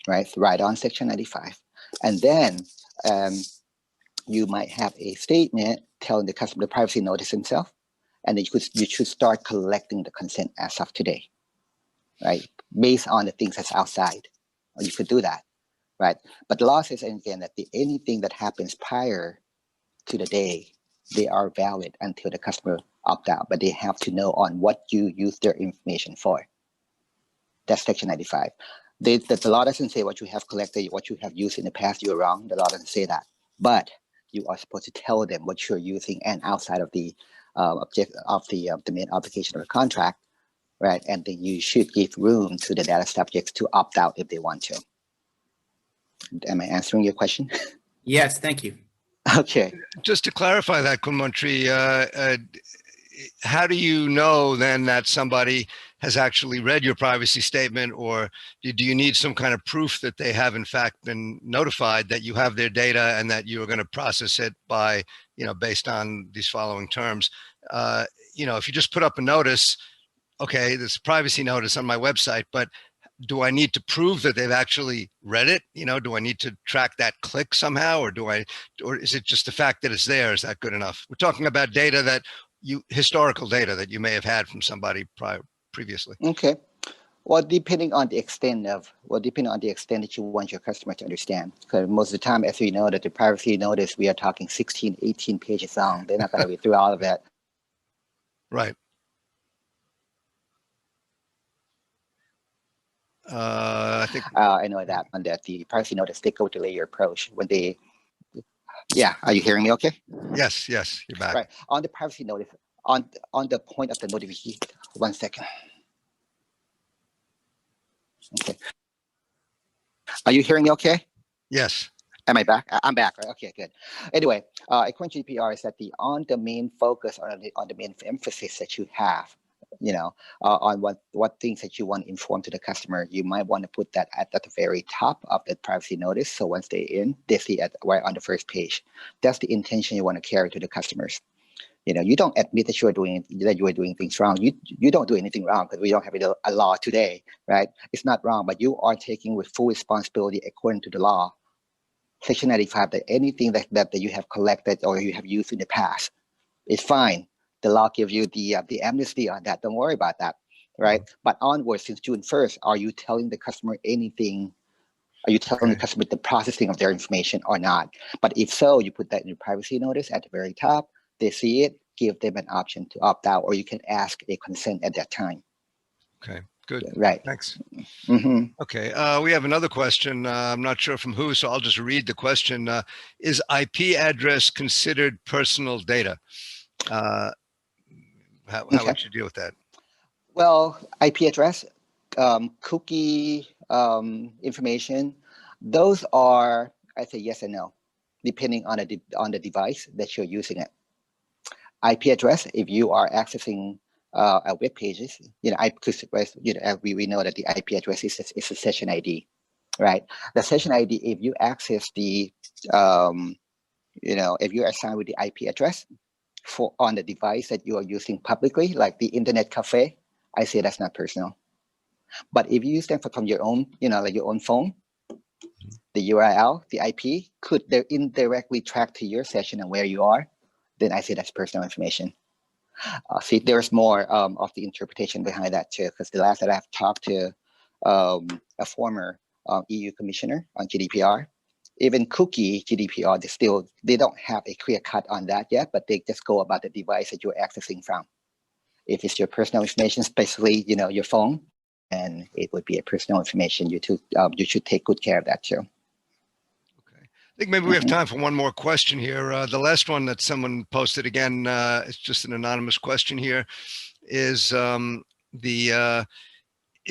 right? Right on Section 95. And then you might have a statement telling the customer the privacy notice himself, and then you should start collecting the consent as of today, right? Based on the things that's outside. You could do that, right? But the law says, again, that anything that happens prior to the day, they are valid until the customer opt out, but they have to know on what you use their information for. That's Section 95. The law doesn't say what you have collected, what you have used in the past, you're wrong. The law doesn't say that. But you are supposed to tell them what you're using and outside of the the main application of the contract, right? And then you should give room to the data subjects to opt out if they want to. Am I answering your question? Yes, thank you. Okay. Just to clarify that, Montri, how do you know then that somebody has actually read your privacy statement, or do you need some kind of proof that they have in fact been notified that you have their data and that you're going to process it by, based on these following terms? If you just put up a notice, okay, this privacy notice on my website, but do I need to prove that they've actually read it? Do I need to track that click somehow, or is it just the fact that it's there? Is that good enough? We're talking about data historical data that you may have had from somebody previously. Okay. Well, depending on the extent that you want your customer to understand, because most of the time, as we know, that the privacy notice, we are talking 16, 18 pages long. They're not going to read through all of that. Right. I think I know that on that the privacy notice, they go to layer approach when they. Yeah, are you hearing me? Okay. Yes, you're back. Right on the privacy notice, on the point of the notification. 1 second. Okay. Are you hearing me? Okay. Yes. Am I back? I'm back, right? Okay, good. Anyway, according to GDPR, is that on the main focus or on the main emphasis that you have, on what things that you want to inform to the customer, you might want to put that at the very top of the privacy notice. So once they're in, they see it right on the first page. That's the intention you want to carry to the customers. You don't admit that you are doing things wrong. You don't do anything wrong because we don't have a law today, right? It's not wrong, but you are taking with full responsibility according to the law. Section 95, that anything that you have collected or you have used in the past is fine. The law gives you the amnesty on that. Don't worry about that, right? Mm-hmm. But onwards, since June 1st, are you telling the customer anything? Are you telling the customer the processing of their information or not? But if so, you put that in your privacy notice at the very top. They see it, give them an option to opt out, or you can ask a consent at that time. Okay, good. Right. Thanks. Mm-hmm. Okay, we have another question. I'm not sure from who, so I'll just read the question. Is IP address considered personal data? How would you deal with that? Well, IP address, cookie information, those are, I say yes and no, depending on the device that you're using it. IP address, if you are accessing web pages, we know that the IP address is a session ID, right? The session ID, if you access the, if you're assigned with the IP address on the device that you are using publicly, like the internet cafe, I say that's not personal. But if you use them from your own, like your own phone, the URL, the IP could indirectly track to your session and where you are, then I say that's personal information. See, there's more of the interpretation behind that too, because the last that I've talked to a former EU commissioner on GDPR, even cookie GDPR, they don't have a clear cut on that yet, but they just go about the device that you're accessing from. If it's your personal information, especially your phone, and it would be a personal information. You should take good care of that too. I think maybe we have time for one more question here. The last one that someone posted, again, it's just an anonymous question here. is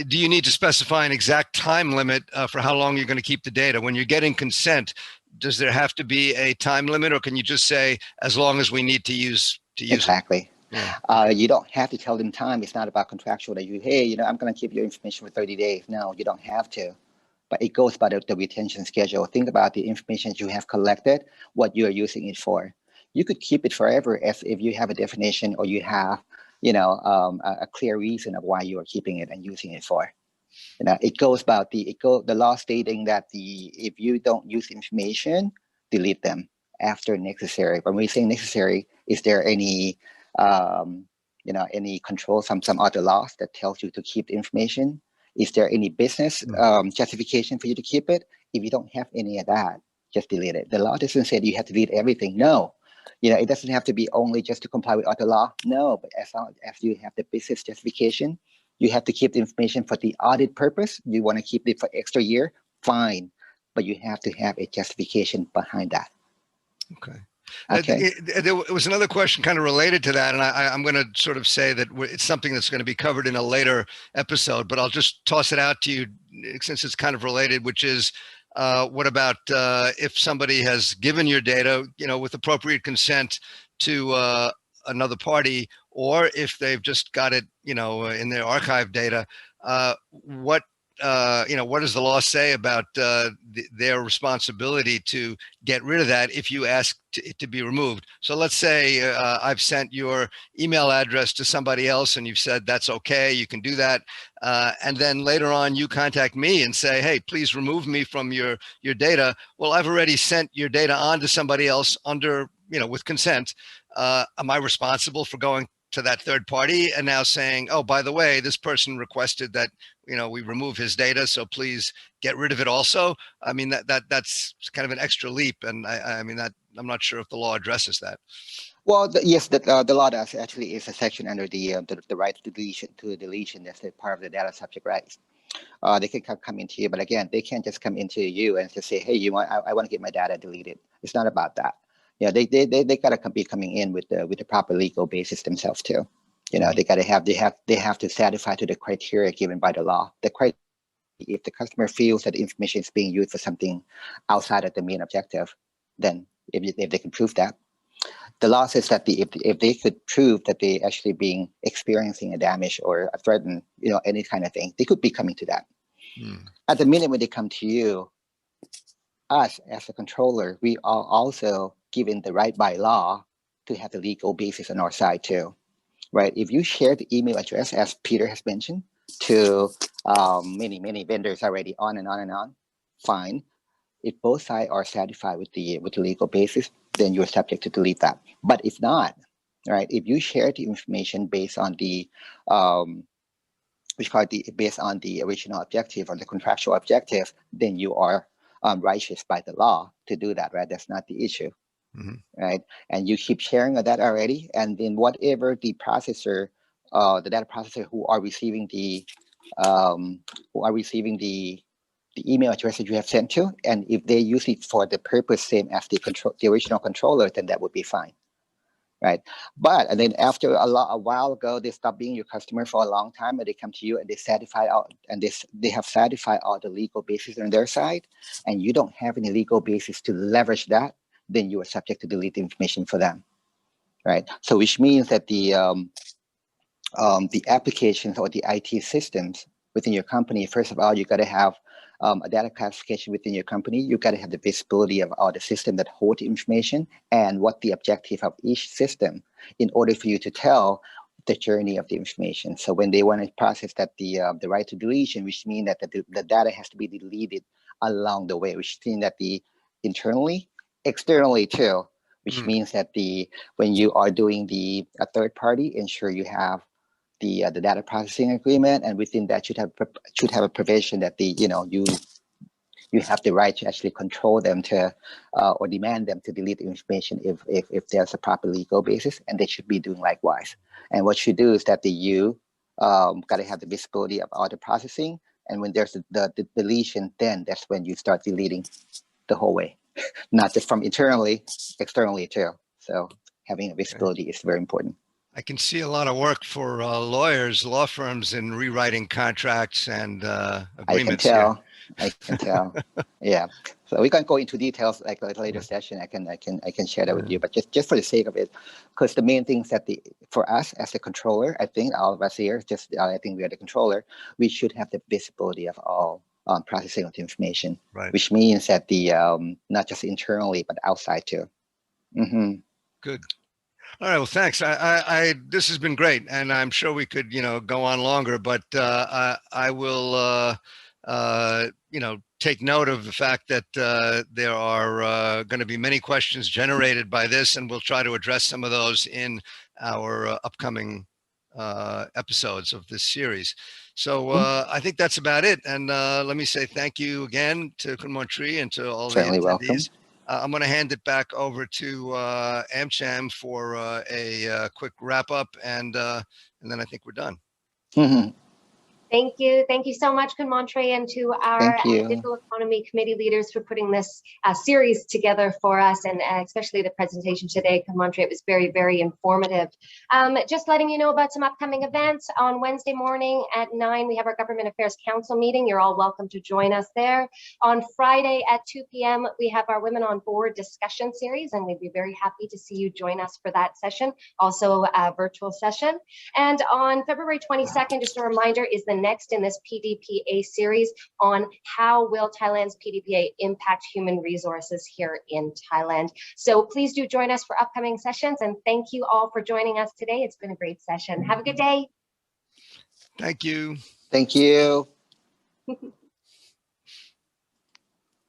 do you need to specify an exact time limit for how long you're going to keep the data? When you're getting consent, does there have to be a time limit, or can you just say as long as we need to use exactly. It? Yeah. You don't have to tell them time. It's not about contractual that hey, I'm going to keep your information for 30 days. No, you don't have to. But it goes by the retention schedule. Think about the information you have collected, what you are using it for. You could keep it forever if you have a definition or you have, a clear reason of why you are keeping it and using it for. It goes about the law stating that if you don't use information, delete them after necessary. When we say necessary, is there any any control, some other laws that tells you to keep the information? Is there any business justification for you to keep it? If you don't have any of that, just delete it. The law doesn't say that you have to delete everything. No, it doesn't have to be only just to comply with other law. No, but as long as you have the business justification, you have to keep the information for the audit purpose. You want to keep it for extra year, fine, but you have to have a justification behind that. Okay. Okay. There was another question kind of related to that, and I'm going to sort of say that it's something that's going to be covered in a later episode, but I'll just toss it out to you since it's kind of related, which is what about if somebody has given your data, with appropriate consent to another party, or if they've just got it, in their archive data, what does the law say about their responsibility to get rid of that if you ask it to be removed? So let's say I've sent your email address to somebody else and you've said that's okay, you can do that. And then later on you contact me and say, hey, please remove me from your data. Well, I've already sent your data on to somebody else under, with consent. Am I responsible for going to that third party and now saying, oh, by the way, this person requested that we remove his data, so please get rid of it also? I mean, that's kind of an extra leap, and I mean that I'm not sure if the law addresses that. Well, yes, the law does actually is a section under the right to deletion. That's the part of the data subject rights. They can come into you, but again, they can't just come into you and just say, hey, I want to get my data deleted. It's not about that. They gotta be coming in with the proper legal basis themselves too. They have to satisfy to the criteria given by the law. If the customer feels that the information is being used for something outside of the main objective, then if they can prove that, the law says that if they could prove that they actually experiencing a damage or a threaten, any kind of thing, they could be coming to that. At the minute when they come to you, us as a controller, we are also given the right by law to have the legal basis on our side too, right? If you share the email address, as Peter has mentioned, to many vendors already on and on and on, fine. If both sides are satisfied with the legal basis, then you're subject to delete that. But if not, right? If you share the information based on the based on the original objective or the contractual objective, then you are righteous by the law to do that, right? That's not the issue, right? And you keep sharing that already, and then whatever the processor, the data processor who are receiving the email address that you have sent to, and if they use it for the purpose same as the original controller, then that would be fine, right? But and then after a while ago, they stop being your customer for a long time, and they come to you and they have satisfied all the legal basis on their side, and you don't have any legal basis to leverage that, then you are subject to delete the information for them, right? So which means that the applications or the IT systems within your company, first of all, you got to have a data classification within your company. You got to have the visibility of all the system that hold the information and what the objective of each system in order for you to tell the journey of the information. So when they want to process that the right to deletion, which means that the data has to be deleted along the way, which means that the internally, externally too, which means that when you are doing a third party, ensure you have the data processing agreement, and within that should have a provision that you have the right to actually control them to or demand them to delete the information if there's a proper legal basis, and they should be doing likewise. And what you do is that you got to have the visibility of all the processing, and when there's the deletion, then that's when you start deleting the whole way, not just from internally, externally too. So having a visibility is very important. I can see a lot of work for lawyers, law firms in rewriting contracts and agreements. I can tell. Yeah. So we can go into details like a later session. I can share that with you. But just for the sake of it, because the main things that for us as the controller, I think all of us here, I think we are the controller. We should have the visibility of all processing of the information, right? Which means that the not just internally but outside too. Mm-hmm. Good. All right. Well, thanks. This has been great, and I'm sure we could, go on longer. But I will, take note of the fact that there are going to be many questions generated by this, and we'll try to address some of those in our upcoming episodes of this series. So I think that's about it. And let me say thank you again to Kun Montri and to all Certainly the attendees. Welcome. I'm going to hand it back over to AMCHAM for a quick wrap up, and then I think we're done. Mm-hmm. Thank you. Thank you so much, Kun Montri, and to our Digital Economy Committee leaders for putting this series together for us, and especially the presentation today, Kun Montri. It was very, very informative. Just letting you know about some upcoming events. On Wednesday morning at 9, we have our Government Affairs Council meeting. You're all welcome to join us there. On Friday at 2 p.m., we have our Women on Board discussion series, and we'd be very happy to see you join us for that session, also a virtual session. And on February 22nd, just a reminder, is the next in this PDPA series on how will Thailand's PDPA impact human resources here in Thailand. So please do join us for upcoming sessions, and thank you all for joining us today. It's been a great session. Have a good day. Thank you. Thank you.